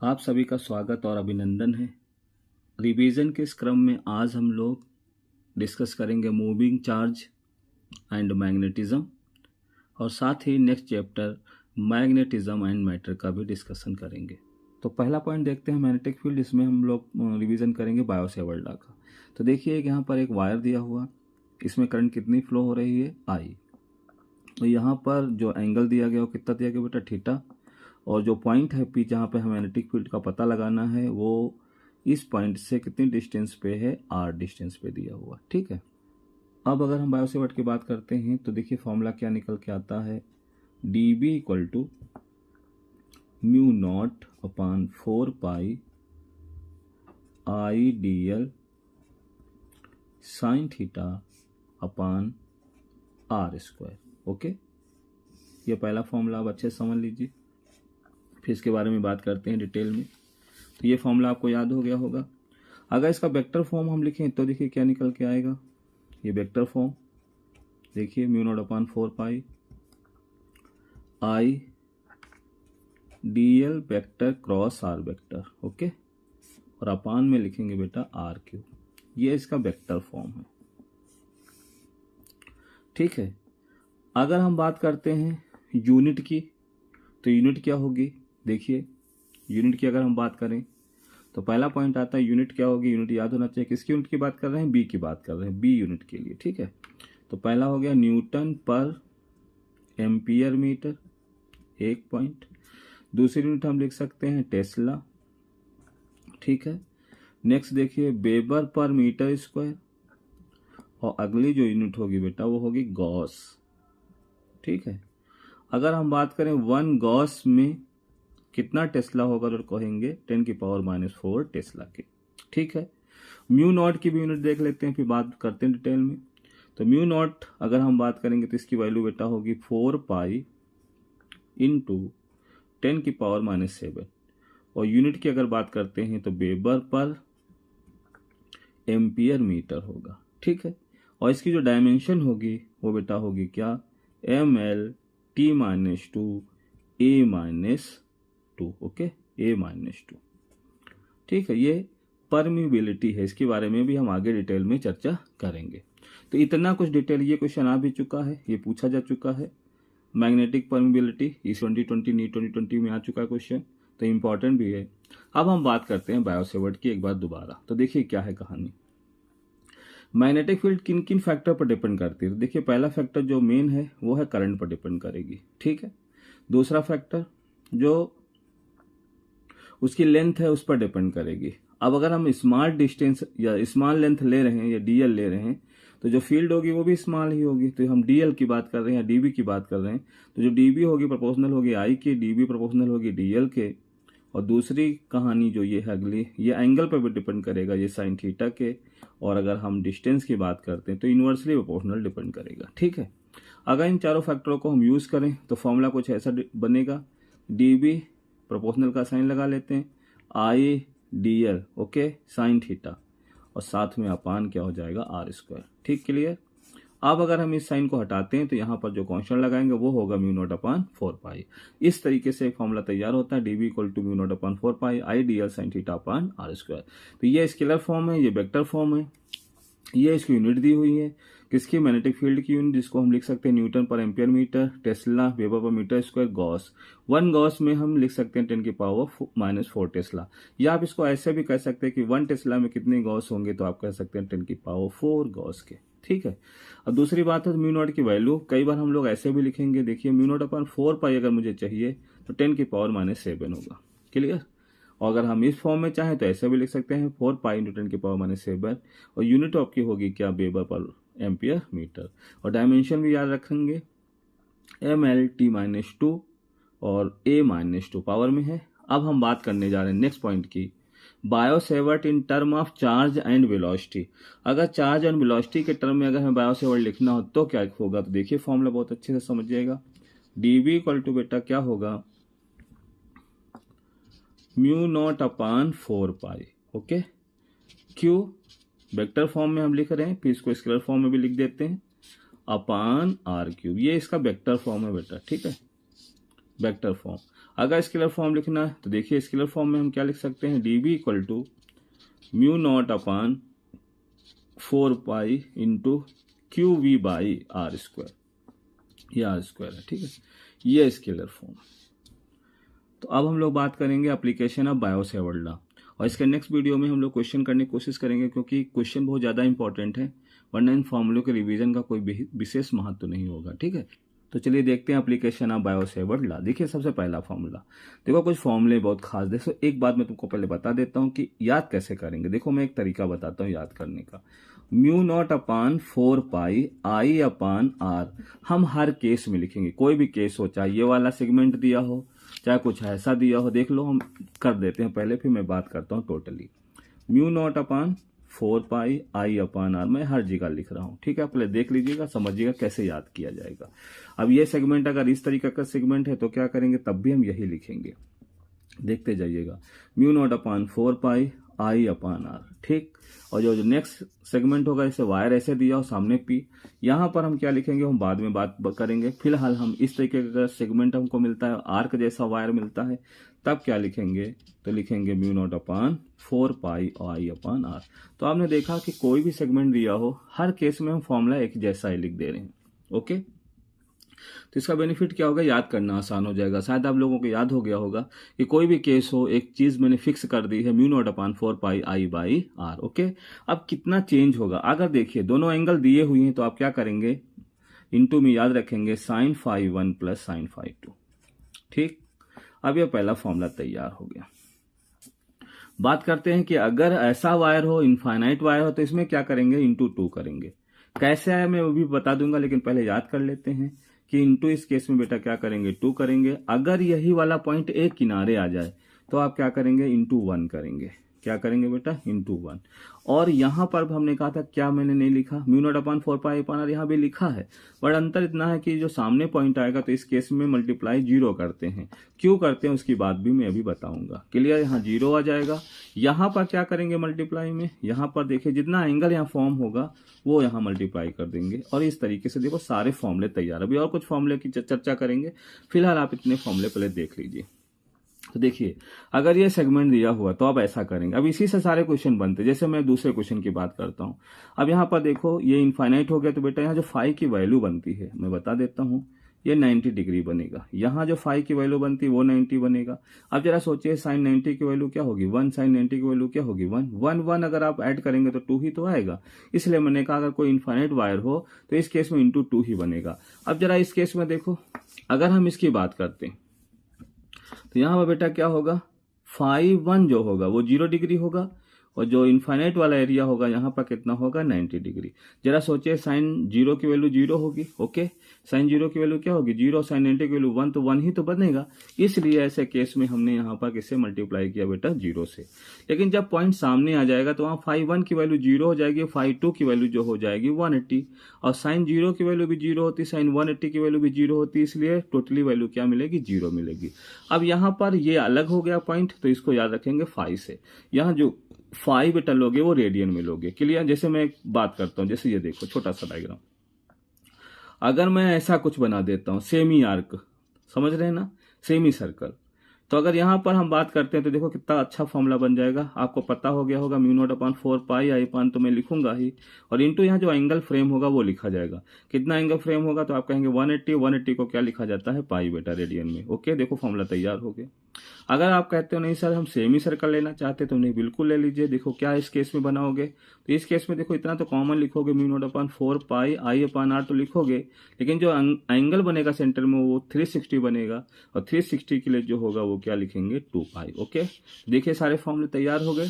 आप सभी का स्वागत और अभिनंदन है। रिवीजन के इस क्रम में आज हम लोग डिस्कस करेंगे मूविंग चार्ज एंड मैग्नेटिज्म और साथ ही next chapter magnetism and matter का भी डिस्कशन करेंगे। तो पहला पॉइंट देखते हैं मैग्नेटिक फील्ड। इसमें हम लोग रिवीजन करेंगे बायो-सेवर्ट लॉ का। तो देखिए यहाँ पर एक वायर दिया हुआ, इसमें करंट कितनी फ्लो हो रही है, आई। तो यहाँ पर जो एंगल दिया गया वो कितना दिया गया बेटा, थीटा। और जो पॉइंट है पी जहाँ पे हमें मैग्नेटिक फील्ड का पता लगाना है वो इस पॉइंट से कितनी डिस्टेंस पे है, आर डिस्टेंस पे दिया हुआ। ठीक है। अब अगर हम बायो-सेवर्ट की बात करते हैं तो देखिए फॉर्मूला क्या निकल के आता है, d B equal to mu naught upon 4 pi I d l sine theta upon r square. Okay, ये पहला फॉर्मूला आप अच्छे से समझ लीजिए, फिर इसके बारे में बात करते हैं डिटेल में। तो ये फॉर्मूला आपको याद हो गया होगा। अगर इसका वेक्टर फॉर्म हम लिखें तो देखिए क्या निकल के आएगा, ये वेक्टर फॉर्म देखिए mu naught upon 4 pi I d L vector cross r vector. Okay, और अपान में लिखेंगे बेटा आर क्यू। ये इसका वेक्टर फॉर्म है। ठीक है। अगर हम बात करते हैं यूनिट की तो यूनिट क्या होगी, देखिए यूनिट की अगर हम बात करें तो पहला पॉइंट आता है यूनिट क्या होगी। यूनिट याद होना चाहिए, किसकी यूनिट की बात कर रहे हैं, बी की बात कर रहे हैं, बी यूनिट के लिए। ठीक है। तो पहला हो गया न्यूटन पर एम्पियर मीटर, एक पॉइंट। दूसरी यूनिट हम लिख सकते हैं टेस्ला। ठीक है। नेक्स्ट देखिए वेबर पर मीटर स्क्वायर, और अगली जो यूनिट होगी बेटा वो होगी गॉस। ठीक है। अगर हम बात करें 1 गॉस में कितना टेस्ला होगा तो कहेंगे 10⁻⁻⁴ टेस्ला के। ठीक है। म्यू नॉट की भी यूनिट देख लेते हैं, फिर बात करते हैं डिटेल में। तो म्यू नॉट अगर हम बात करेंगे तो इसकी वैल्यू बेटा होगी 4 पाई इंटू 10⁻⁷। और यूनिट की अगर बात करते हैं तो वेबर पर एम्पियर मीटर होगा। ठीक है। और इसकी जो डायमेंशन होगी वो बेटा होगी क्या, ml(T-2 A-2). Okay, A-2। ठीक है। ये परमिबिलिटी है, इसके बारे में भी हम आगे डिटेल में चर्चा करेंगे। तो इतना कुछ डिटेल, ये क्वेश्चन आ भी चुका है, ये पूछा जा चुका है। मैग्नेटिक परमिबिलिटी इस 2020 नीट 2020 में आ चुका है क्वेश्चन, तो इम्पॉर्टेंट भी है। अब हम बात करते हैं बायो-सेवर्ट की एक बार दोबारा। तो देखिए क्या है कहानी। मैग्नेटिक फील्ड किन किन फैक्टर पर डिपेंड करती है। तो देखिए पहला फैक्टर जो मेन है वो है करंट पर डिपेंड करेगी। ठीक है। दूसरा फैक्टर जो उसकी लेंथ है उस पर डिपेंड करेगी। अब अगर हम स्मॉल डिस्टेंस या स्मॉल लेंथ ले रहे हैं या डीएल ले रहे हैं तो जो फील्ड होगी वो भी स्मॉल ही होगी। तो हम डीएल की बात कर रहे हैं या डीबी की बात कर रहे हैं तो जो डीबी होगी प्रोपोर्शनल होगी आई के, डीबी प्रोपोर्शनल होगी डीएल के। और दूसरी कहानी जो ये है अगली, ये एंगल पर भी डिपेंड करेगा, ये साइन थीटा के। और अगर हम डिस्टेंस की बात करते हैं तो इनवर्सली प्रोपोर्शनल डिपेंड करेगा। ठीक है। अगर इन चारों फैक्टरों को हम यूज़ करें तो फॉर्मूला कुछ ऐसा बनेगा, डीबी प्रोपोर्शनल का साइन लगा लेते हैं, आई d L okay sine theta, और साथ में अपान क्या हो जाएगा, आर स्क्वायर। ठीक, क्लियर। अब अगर हम इस साइन को हटाते हैं तो यहाँ पर जो कांस्टेंट लगाएंगे वो होगा म्यू नॉट अपॉन 4 पाई। इस तरीके से एक फॉर्मूला तैयार होता है, dB equal to mu naught upon 4 pi I d l sine theta upon r square. तो ये स्केलर फॉर्म है, ये वेक्टर फॉर्म है, ये इसकी यूनिट दी हुई है किसकी, मैग्नेटिक फील्ड की यूनिट, जिसको हम लिख सकते हैं न्यूटन पर एम्पियर मीटर, टेस्ला वेबर पर मीटर स्क्वायर, गॉस। 1 गॉस में हम लिख सकते हैं 10⁻⁻⁴ टेस्ला। या आप इसको ऐसे भी कह सकते हैं कि 1 टेस्ला में कितने गॉस होंगे, तो आप कह सकते हैं 10⁻⁴ गॉस के। ठीक है। अब दूसरी बात है म्यू नॉट की वैल्यू, कई बार हम लोग ऐसे भी लिखेंगे, देखिए म्यू नॉट अपॉन 4 पाई अगर मुझे चाहिए तो 10⁻⁷ होगा। क्लियर। और अगर हम इस फॉर्म में चाहें तो ऐसे भी लिख सकते हैं 4 पाई इंटू 10⁻⁷, और यूनिट आपकी होगी क्या, वेबर पर एम्पियर मीटर। और डायमेंशन भी याद रखेंगे, ml(T-2 और A-2 पावर में है। अब हम बात करने जा रहे हैं नेक्स्ट पॉइंट की, Biot-Savart in term of charge and velocity. अगर चार्ज एंड वेलोसिटी के टर्म में अगर हमें बायो-सेवर्ट लिखना हो तो क्या होगा, तो देखिए फॉर्मूला बहुत अच्छे से समझिएगा, डीबी इक्वल टू बेटा क्या होगा, म्यू नॉट अपॉन 4 पाई ओके, क्यू वेक्टर फॉर्म में हम लिख रहे हैं, फिर इसको स्केलर फॉर्म में भी लिख देते हैं, अपॉन आर क्यूब। ये इसका वेक्टर फॉर्म है बेटा। ठीक है, वेक्टर फॉर्म। अगर स्केलर फॉर्म लिखना है तो देखिए स्केलर फॉर्म में हम क्या लिख सकते हैं, d B equal to mu naught upon 4 pi into q v by r square, ये आर स्क्वायर है, ठीक है, ये स्केलर फॉर्म। तो अब हम लोग बात करेंगे एप्लीकेशन ऑफ बायो-सेवर्ट लॉ, और इसके नेक्स्ट वीडियो में हम लोग क्वेश्चन करने की कोशिश करेंगे, क्योंकि क्वेश्चन बहुत ज़्यादा इंपॉर्टेंट है, वरना इन फॉर्मूलों के रिवीजन का कोई विशेष महत्व नहीं होगा, ठीक है। तो चलिए देखते हैं एप्लीकेशन ऑफ बायो-सेवर्ट लॉ। देखिए सबसे पहला फॉर्मूला, देखो कुछ फॉर्मूले बहुत खास। देखो एक बात मैं तुमको पहले बता देता हूँ कि याद कैसे करेंगे। देखो मैं एक तरीका बताता हूँ याद करने का, mu naught upon 4 pi I upon r. हम हर केस में लिखेंगे, कोई भी केस हो, चाहे ये वाला सेगमेंट दिया हो, चाहे कुछ ऐसा दिया हो, देख लो हम कर देते हैं पहले, फिर मैं बात करता हूँ totally. Mu naught upon 4 pi I upon r, मैं हर जगह लिख रहा हूँ, ठीक है। पहले देख लीजिएगा, समझिएगा कैसे याद किया जाएगा। अब ये सेगमेंट अगर इस तरीके का सेगमेंट है तो क्या करेंगे, तब भी हम यही लिखेंगे, देखते जाइएगा। Mu naught upon 4 pi I upon r, ठीक। और जो नेक्स्ट सेगमेंट होगा, इसे वायर ऐसे दिया हो, सामने पी, यहां पर हम क्या लिखेंगे हम बाद में बात करेंगे। फिलहाल हम इस तरीके का सेगमेंट हमको मिलता है, आर्क जैसा वायर मिलता है, तब क्या लिखेंगे, तो लिखेंगे mu naught upon 4 pi I upon are. तो आपने देखा कि कोई भी सेगमेंट दिया हो, हर केस में हम फॉर्मूला एक जैसा ही लिख दे रहे हैं, ओके। तो इसका बेनिफिट क्या होगा, याद करना आसान हो जाएगा। शायद आप लोगों को याद हो गया होगा कि कोई भी केस हो, एक चीज मैंने फिक्स कर दी है, mu naught upon 4 pi I by R, okay. अब कितना चेंज होगा, अगर देखिए दोनों एंगल दिए हुए हैं तो आप क्या करेंगे, इनटू में याद रखेंगे sine phi 1 plus sine phi 2, ठीक। अब यह पहला फॉर्मूला तैयार हो गया। बात करते हैं कि अगर ऐसा वायर हो, इनफाइनाइट वायर हो, तो इसमें क्या करेंगे, इंटू 2 करेंगे। कैसे आया मैं वो भी बता दूंगा, लेकिन पहले याद कर लेते हैं कि इंटू इस केस में बेटा क्या करेंगे, 2 करेंगे। अगर यही वाला पॉइंट एक किनारे आ जाए तो आप क्या करेंगे, इंटू 1 करेंगे। क्या करेंगे बेटा, इंटू 1। और यहां पर हमने कहा था, क्या मैंने नहीं लिखा, mu naught upon 4 pi upon R, यहां भी लिखा है, बट अंतर इतना है कि जो सामने पॉइंट आएगा तो इस केस में मल्टीप्लाई 0 करते हैं। क्यों करते हैं उसकी बात भी मैं अभी बताऊंगा, क्लियर। यहाँ 0 आ जाएगा, यहां पर क्या करेंगे मल्टीप्लाई में, यहां पर देखिए जितना एंगल यहाँ फॉर्म होगा वो यहाँ मल्टीप्लाई कर देंगे, और इस तरीके से देखो सारे फॉर्मूले तैयार। अभी और कुछ फॉर्मूले की चर्चा करेंगे, फिलहाल आप इतने फॉर्मूले पहले देख लीजिए। तो देखिए अगर ये सेगमेंट दिया हुआ तो आप ऐसा करेंगे। अब इसी से सारे क्वेश्चन बनते हैं। जैसे मैं दूसरे क्वेश्चन की बात करता हूं, अब यहां पर देखो ये इनफाइनाइट हो गया, तो बेटा यहां जो फाई की वैल्यू बनती है मैं बता देता हूं, ये 90 डिग्री बनेगा। यहां जो फाई की वैल्यू बनती है वो 90 बनेगा। अब जरा सोचिए साइन 90 की वैल्यू क्या होगी, 1। साइन 90 की वैल्यू क्या होगी, 1। 1 अगर आप ऐड करेंगे तो 2 ही तो आएगा। इसलिए मैंने कहा अगर कोई इनफाइनाइट वायर हो तो इस केस में इंटू 2 ही बनेगा। अब जरा इस केस में देखो, अगर हम इसकी बात करते हैं तो यहां पर बेटा क्या होगा, फाई 1 जो होगा वो 0 डिग्री होगा, और जो इनफाइनाइट वाला एरिया होगा यहाँ पर कितना होगा, 90 डिग्री। जरा सोचिए साइन 0 की वैल्यू 0 होगी, ओके। साइन 0 की वैल्यू क्या होगी, 0। साइन 90 की वैल्यू 1, तो 1 ही तो बनेगा। इसलिए ऐसे केस में हमने यहाँ पर किससे मल्टीप्लाई किया बेटा, 0 से। लेकिन जब पॉइंट सामने आ जाएगा तो वहाँ फाई 1 की वैल्यू 0 हो जाएगी, फाई 2 की वैल्यू जो हो जाएगी 180, और साइन 0 की वैल्यू भी 0 होती, साइन 180 की वैल्यू भी 0 होती, इसलिए टोटली वैल्यू क्या मिलेगी, 0 मिलेगी। अब यहाँ पर ये अलग हो गया पॉइंट, तो इसको याद रखेंगे फाई से। यहाँ जो फाई बेटा लोगे वो रेडियन में लोगे, क्लियर। जैसे मैं एक बात करता हूं, जैसे ये देखो छोटा सा डायग्राम, अगर मैं ऐसा कुछ बना देता हूं, सेमी आर्क, समझ रहे हैं ना, सेमी सर्कल, तो अगर यहां पर हम बात करते हैं तो देखो कितना अच्छा फॉर्मूला बन जाएगा। आपको पता हो गया होगा, mu naught upon 4 pi I अपान, तो मैं लिखूंगा ही, और इंटू यहाँ जो एंगल फ्रेम होगा वो लिखा जाएगा। कितना एंगल फ्रेम होगा, तो आप कहेंगे 180। 180 को क्या लिखा जाता है, पाई बेटा रेडियन में, ओके। देखो फॉर्मूला तैयार हो गया। अगर आप कहते हो नहीं सर हम सेमी सर्कल लेना चाहते तो नहीं, बिल्कुल ले लीजिए। देखो क्या इस केस में बनाओगे, तो इस केस में देखो इतना तो कॉमन लिखोगे, mu naught upon 4 pi I upon are तो लिखोगे, लेकिन जो एंगल बनेगा सेंटर में वो 360 बनेगा, और 360 के लिए जो होगा वो क्या लिखेंगे, 2 पाई, ओके। देखिए सारे फॉर्मूले तैयार हो गए।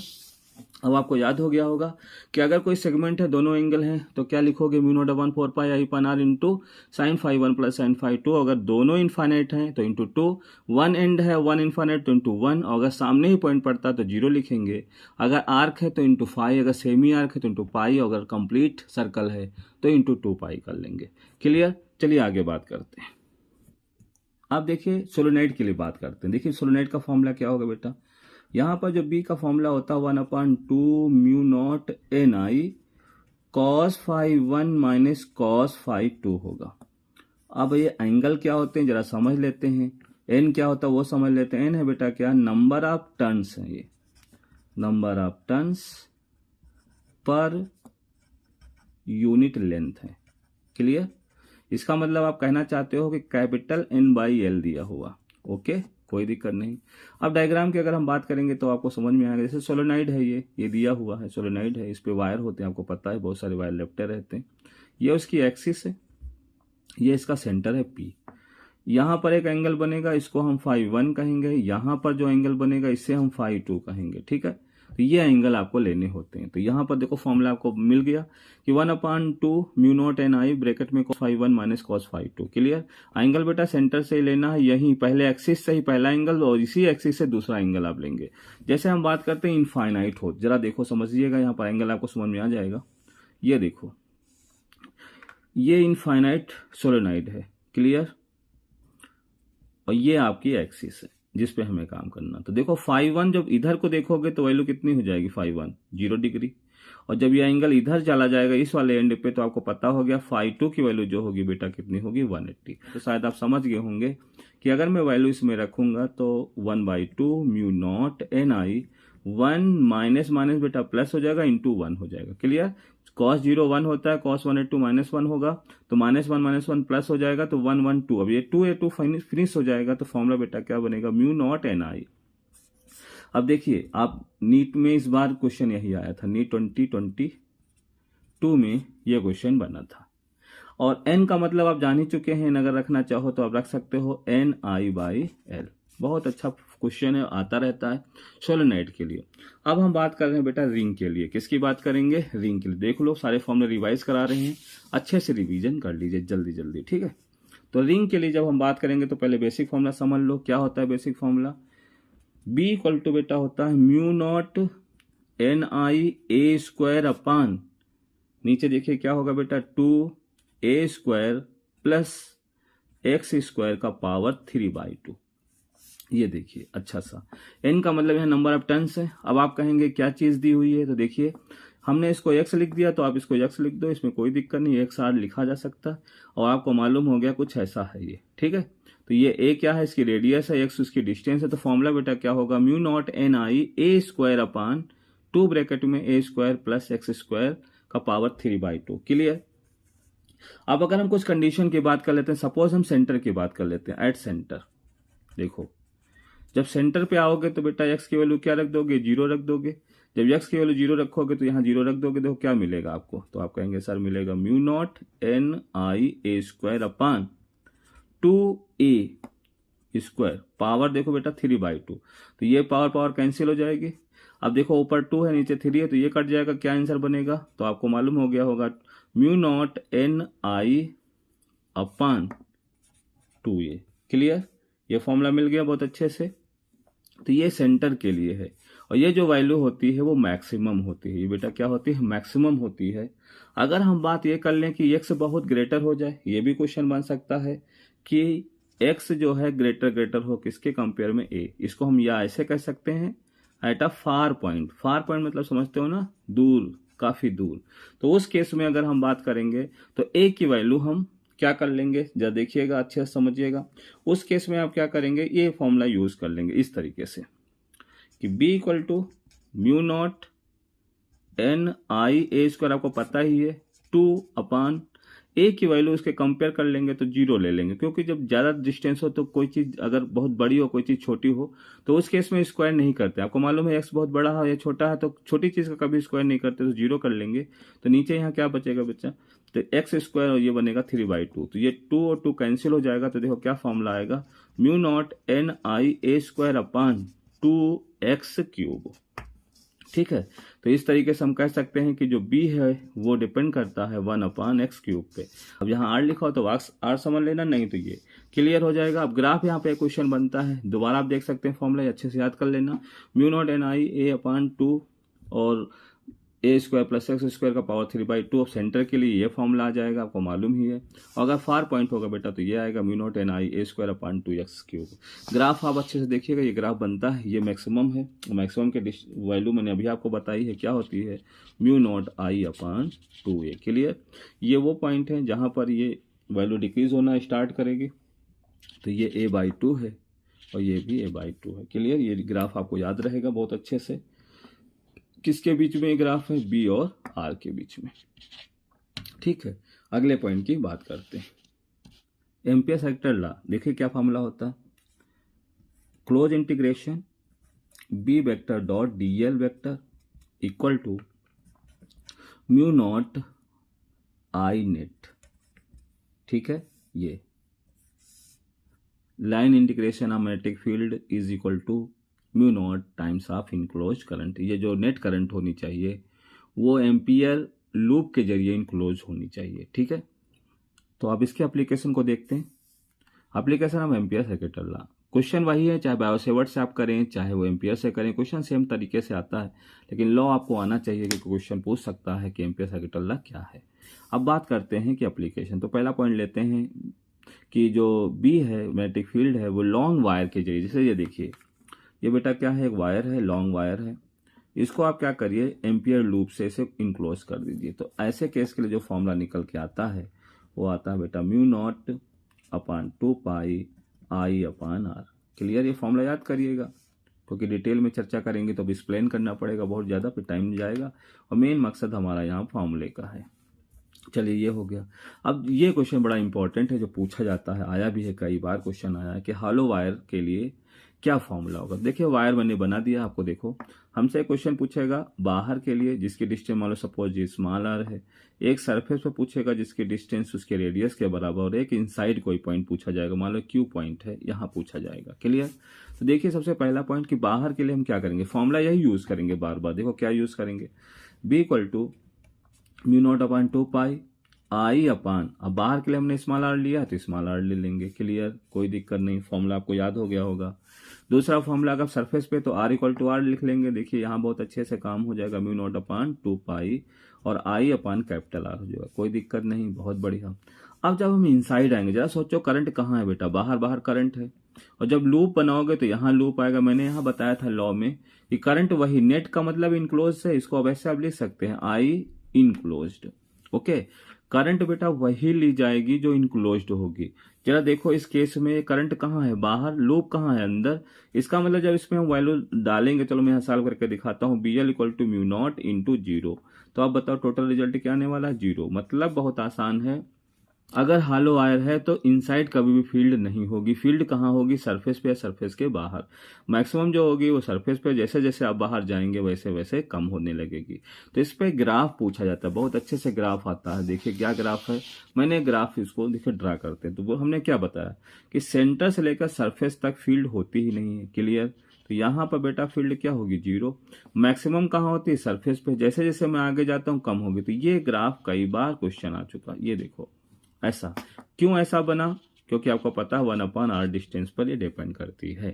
अब आपको याद हो गया होगा कि अगर कोई सेगमेंट है, दोनों एंगल हैं, तो क्या लिखोगे, mu naught upon 4 pi I upon R into sine phi 1 plus sine phi 2। अगर दोनों इनफाइनाइट हैं तो इंटू 2, 1 एंड है 1 इनफाइनाइट तो इंटू 1, और अगर सामने ही पॉइंट पड़ता है तो 0 लिखेंगे। अगर आर्क है तो इंटू 5, अगर सेमी आर्क है तो इंटू पाई, अगर कंप्लीट सर्कल है तो इंटू 2 पाई कर लेंगे, क्लियर। चलिए आगे बात करते हैं। अब देखिए सोलेनोइड के लिए बात करते हैं। देखिए सोलेनोइड का फॉर्मूला क्या होगा बेटा, यहां पर जो बी का फॉर्मूला होता है 1/2 mu naught N I cos phi 1 minus cos phi 2 होगा। अब ये एंगल क्या होते हैं जरा समझ लेते हैं। एन क्या होता है वो समझ लेते हैं। एन है बेटा क्या, नंबर ऑफ टर्न्स है, ये number of turns per unit length है। क्लियर? इसका मतलब आप कहना चाहते हो कि कैपिटल N बाई एल दिया हुआ। ओके, कोई दिक्कत नहीं। अब डायग्राम की अगर हम बात करेंगे तो आपको समझ में आएगा। जैसे सोलेनोइड है, ये दिया हुआ है, सोलेनोइड है, इस पे वायर होते हैं, आपको पता है बहुत सारे वायर लिपटे रहते हैं। ये उसकी एक्सिस है, ये इसका सेंटर है P। यहाँ पर एक एंगल बनेगा, इसको हम φ1 कहेंगे। यहाँ पर जो एंगल बनेगा इसे हम φ2 कहेंगे। ठीक है, तो ये एंगल आपको लेने होते हैं। तो यहाँ पर देखो फॉर्मूला आपको मिल गया कि 1/2 mu naught N I bracket में cos φ1 minus cos φ2। Clear? Angle बेटा सेंटर से लेना है, यही पहले एक्सिस से ही पहला एंगल और इसी एक्सिस से दूसरा एंगल आप लेंगे। जैसे हम बात करते हैं इनफाइनाइट हो, जरा देखो समझिएगा, यहाँ पर एंगल आपको समझ में आ जाएगा। ये देखो, ये इनफाइनाइट सोलेनोइड है। क्लियर? और ये आपकी एक्सिस है जिस पे हमें काम करना। तो देखो φ1 जब इधर को देखोगे तो वैल्यू कितनी हो जाएगी, φ1 0 डिग्री। और जब ये एंगल इधर चला जाएगा इस वाले एंड पे, तो आपको पता हो गया φ2 की वैल्यू जो होगी बेटा कितनी होगी, 180। तो शायद आप समझ गए होंगे कि अगर मैं वैल्यू इसमें रखूंगा तो 1/2 म्यू नॉट एन आई, 1 माइनस माइनस बेटा प्लस हो जाएगा, इंटू 1 हो जाएगा। क्लियर? cos 0 1 होता है, cos 1/2 -1 होगा, तो -1 प्लस हो जाएगा, तो 1 1 2। अब ये 2 फिनिश हो जाएगा, तो फॉर्मूला बेटा क्या बनेगा, म्यू नॉट एन आई। अब देखिए, आप नीट में इस बार क्वेश्चन यही आया था, नीट 2022 में ये क्वेश्चन बना था। और एन का मतलब आप जान ही चुके हैं, अगर रखना चाहो तो आप रख सकते हो एन आई बाई एल। बहुत अच्छा क्वेश्चन है, आता रहता है सोलेनोइड के लिए। अब हम बात कर रहे हैं बेटा रिंग के लिए। किसकी बात करेंगे, रिंग के लिए। देख लो, सारे फॉर्मूले रिवाइज करा रहे हैं, अच्छे से रिवीजन कर लीजिए जल्दी जल्दी। ठीक है, तो रिंग के लिए जब हम बात करेंगे तो पहले बेसिक फॉर्मूला समझ लो। क्या होता है basic formula, B equal to बेटा होता है mu naught N I A square upon, नीचे देखिए क्या होगा बेटा, 2a² प्लस x² का पावर 3/2। ये देखिए अच्छा सा, n का मतलब यहाँ नंबर ऑफ टर्न्स है। अब आप कहेंगे क्या चीज दी हुई है, तो देखिए हमने इसको x लिख दिया, तो आप इसको x लिख दो, इसमें कोई दिक्कत नहीं, XR लिखा जा सकता है। और आपको मालूम हो गया कुछ ऐसा है ये। ठीक है, तो ये a क्या है, इसकी रेडियस है, x उसकी डिस्टेंस है। तो फॉर्मूला बेटा क्या होगा, mu naught N I a² upon 2 bracket में a² प्लस x² का पावर 3/2। क्लियर? अब अगर हम कुछ कंडीशन की बात कर लेते हैं, सपोज हम सेंटर की बात कर लेते हैं, एट सेंटर। देखो, जब सेंटर पे आओगे तो बेटा x की वैल्यू क्या रख दोगे, 0 रख दोगे। जब x की वैल्यू 0 रखोगे तो यहाँ 0 रख दोगे, देखो क्या मिलेगा आपको, तो आप कहेंगे सर मिलेगा mu naught N I a² upon 2a² power, देखो बेटा 3/2। तो ये पावर कैंसिल हो जाएगी। अब देखो ऊपर 2 है, नीचे 3 है, तो ये कट जाएगा, क्या आंसर बनेगा, तो आपको मालूम हो गया होगा म्यू नॉट एन आई अपान 2a। क्लियर? ये फॉर्मूला मिल गया बहुत अच्छे से। तो ये सेंटर के लिए है, और ये जो वैल्यू होती है वो मैक्सिमम होती है। ये बेटा क्या होती है, मैक्सिमम होती है। अगर हम बात ये कर लें कि x बहुत ग्रेटर हो जाए, ये भी क्वेश्चन बन सकता है कि x जो है ग्रेटर हो किसके कंपेयर में, a। इसको हम या ऐसे कह सकते हैं, at a far point. Far point मतलब समझते हो ना, दूर, काफी दूर। तो उस केस में अगर हम बात करेंगे तो a की वैल्यू हम क्या कर लेंगे, जब देखिएगा अच्छे से समझिएगा। उस केस में आप क्या करेंगे, ये फॉर्मूला यूज कर लेंगे इस तरीके से कि b equal to mu naught N I a², आपको पता ही है, 2 a की वैल्यू उसके कंपेयर कर लेंगे तो 0 ले लेंगे, क्योंकि जब ज्यादा डिस्टेंस हो तो कोई चीज अगर बहुत बड़ी हो, कोई चीज छोटी हो, तो उस केस में स्क्वायर नहीं करते। आपको मालूम है x बहुत बड़ा है या छोटा है, तो छोटी चीज का कभी स्क्वायर नहीं करते, तो 0 कर लेंगे। तो नीचे यहाँ क्या बचेगा बच्चा, तो x² और ये बनेगा 3/2। तो ये 2 और 2 कैंसिल हो जाएगा, तो देखो क्या फॉर्मूला आएगा, mu naught N I a² upon 2x³। ठीक है, तो इस तरीके से हम कह सकते हैं कि जो b है वो डिपेंड करता है 1/x³ पे। अब यहाँ r लिखा हो तो r समझ लेना, नहीं तो ये क्लियर हो जाएगा। अब ग्राफ यहाँ पे क्वेश्चन बनता है, दोबारा आप देख सकते हैं, फॉर्मूला अच्छे से याद कर लेना, म्यू नॉट एन आई a/2 और a² प्लस x² का पावर 3/2। अब सेंटर के लिए ये फॉर्मूला आ जाएगा, आपको मालूम ही है। और अगर फार पॉइंट होगा बेटा तो ये आएगा mu naught N I a² upon 2x³। Graph आप अच्छे से देखिएगा, ये ग्राफ बनता है, ये मैक्सिमम है। मैक्सिमम के वैल्यू मैंने अभी आपको बताई है, क्या होती है, म्यू नॉट आई अपान 2a। क्लियर? ये वो पॉइंट है जहां पर ये वैल्यू डिक्रीज होना स्टार्ट करेगी, तो ये a/2 है, और ये भी a/2 है। क्लियर, ये ग्राफ आपको याद रहेगा बहुत अच्छे से। किसके बीच में ये ग्राफ है? बी और आर के बीच में। ठीक है, अगले पॉइंट की बात करते हैं। एम्पियर सेक्टर लॉ, देखिए क्या फॉर्मूला होता है। Close integration B vector dot D L vector equal to mu naught I net. ठीक है, ये line integration of magnetic field is equal to mu naught times of enclose current. ये जो net current होनी चाहिए वो एम्पियर लूप के जरिए इनक्लोज होनी चाहिए। ठीक है, तो अब इसके एप्लीकेशन को देखते हैं। Application of Ampere circuital law, question वही है, चाहे बायोसेवर्ट से आप करें चाहे वो एम्पियर से करें, क्वेश्चन सेम तरीके से आता है, लेकिन लॉ आपको आना चाहिए कि क्वेश्चन पूछ सकता है कि एम्पियर सेकेंडल लॉ क्या है। अब बात करते हैं कि एप्लीकेशन। तो पहला पॉइंट लेते हैं कि जो बी है मैग्नेटिक फील्ड है वो लॉन्ग वायर के जरिए, जैसे ये देखिए ये बेटा क्या है, एक वायर है, लॉन्ग वायर है, इसको आप क्या करिए एम्पियर लूप से इसे इनक्लोज कर दीजिए। तो ऐसे केस के लिए जो फॉर्मूला निकल के आता है वो आता है बेटा mu naught upon 2 pi I upon R. Clear, ये फॉर्मूला याद करिएगा, क्योंकि डिटेल में चर्चा करेंगे तो अब एक्सप्लेन करना पड़ेगा बहुत ज़्यादा, फिर टाइम जाएगा, और मेन मकसद हमारा यहाँ फॉर्मूले का है। चलिए ये हो गया। अब ये क्वेश्चन बड़ा इंपॉर्टेंट है जो पूछा जाता है, आया भी है कई बार क्वेश्चन आया है कि हॉलो वायर के लिए क्या फॉर्मूला होगा। देखिए वायर मैंने बना दिया आपको, देखो हमसे क्वेश्चन पूछेगा बाहर के लिए जिसकी डिस्टेंस मान लो सपोज ये स्मॉल आर है, एक सरफेस पे पूछेगा जिसकी डिस्टेंस उसके रेडियस के बराबर, और एक इनसाइड कोई पॉइंट पूछा जाएगा, मान लो क्यू पॉइंट है यहाँ पूछा जाएगा। क्लियर, तो देखिए सबसे पहला पॉइंट कि बाहर के लिए हम क्या करेंगे, फॉर्मूला यही यूज करेंगे बार बार। देखो क्या यूज करेंगे, B equal to mu naught upon 2 pi I upon, अब बाहर के लिए हमने स्मॉल आर लिया तो स्मॉल आर ले लेंगे। क्लियर, कोई दिक्कत नहीं, फॉर्मूला आपको याद हो गया होगा। दूसरा फॉर्मूला अगर सरफेस पे तो आर इक्वल टू आर लिख लेंगे। देखिए यहाँ बहुत अच्छे से काम हो जाएगा, म्यू नॉट अपान 2 पाई और आई अपान कैपिटल आर हो जाएगा, कोई दिक्कत नहीं, बहुत बढ़िया। अब जब हम इनसाइड आएंगे, जरा सोचो करंट कहाँ है बेटा, बाहर बाहर करंट है, और जब लूप बनाओगे तो यहाँ लूप आएगा। मैंने यहाँ बताया था लॉ में कि करंट वही, नेट का मतलब इनक्लोज से, इसको अब ऐसे आप लिख सकते हैं आई इनक्लोज्ड। ओके, करंट बेटा वही ली जाएगी जो इनक्लोज्ड होगी। जरा देखो इस केस में करंट कहाँ है, बाहर, लूप कहाँ है, अंदर। इसका मतलब जब इसमें हम वैल्यू डालेंगे, चलो मैं यहाँ सॉल्व करके दिखाता हूँ, B L equal to mu naught into 0, तो अब बताओ टोटल रिजल्ट क्या आने वाला है, 0। मतलब बहुत आसान है, अगर हॉलो वायर है तो इनसाइड कभी भी फील्ड नहीं होगी। फील्ड कहाँ होगी, सरफेस पे या सरफेस के बाहर। मैक्सिमम जो होगी वो सरफेस पे, जैसे जैसे आप बाहर जाएंगे वैसे वैसे कम होने लगेगी। तो इस पे ग्राफ पूछा जाता है, बहुत अच्छे से ग्राफ आता है। देखिए क्या ग्राफ है, मैंने ग्राफ इसको देखिए ड्रा करते हैं। तो वो हमने क्या बताया कि सेंटर से लेकर सरफेस तक फील्ड होती ही नहीं है। क्लियर, तो यहाँ पर बेटा फील्ड क्या होगी, 0। मैक्सिमम कहाँ होती है, सरफेस पे, जैसे जैसे मैं आगे जाता हूँ कम होगी। तो ये ग्राफ कई बार क्वेश्चन आ चुका, ये देखो ऐसा। क्यों ऐसा बना, क्योंकि आपको पता है 1/r डिस्टेंस पर ये डिपेंड करती है।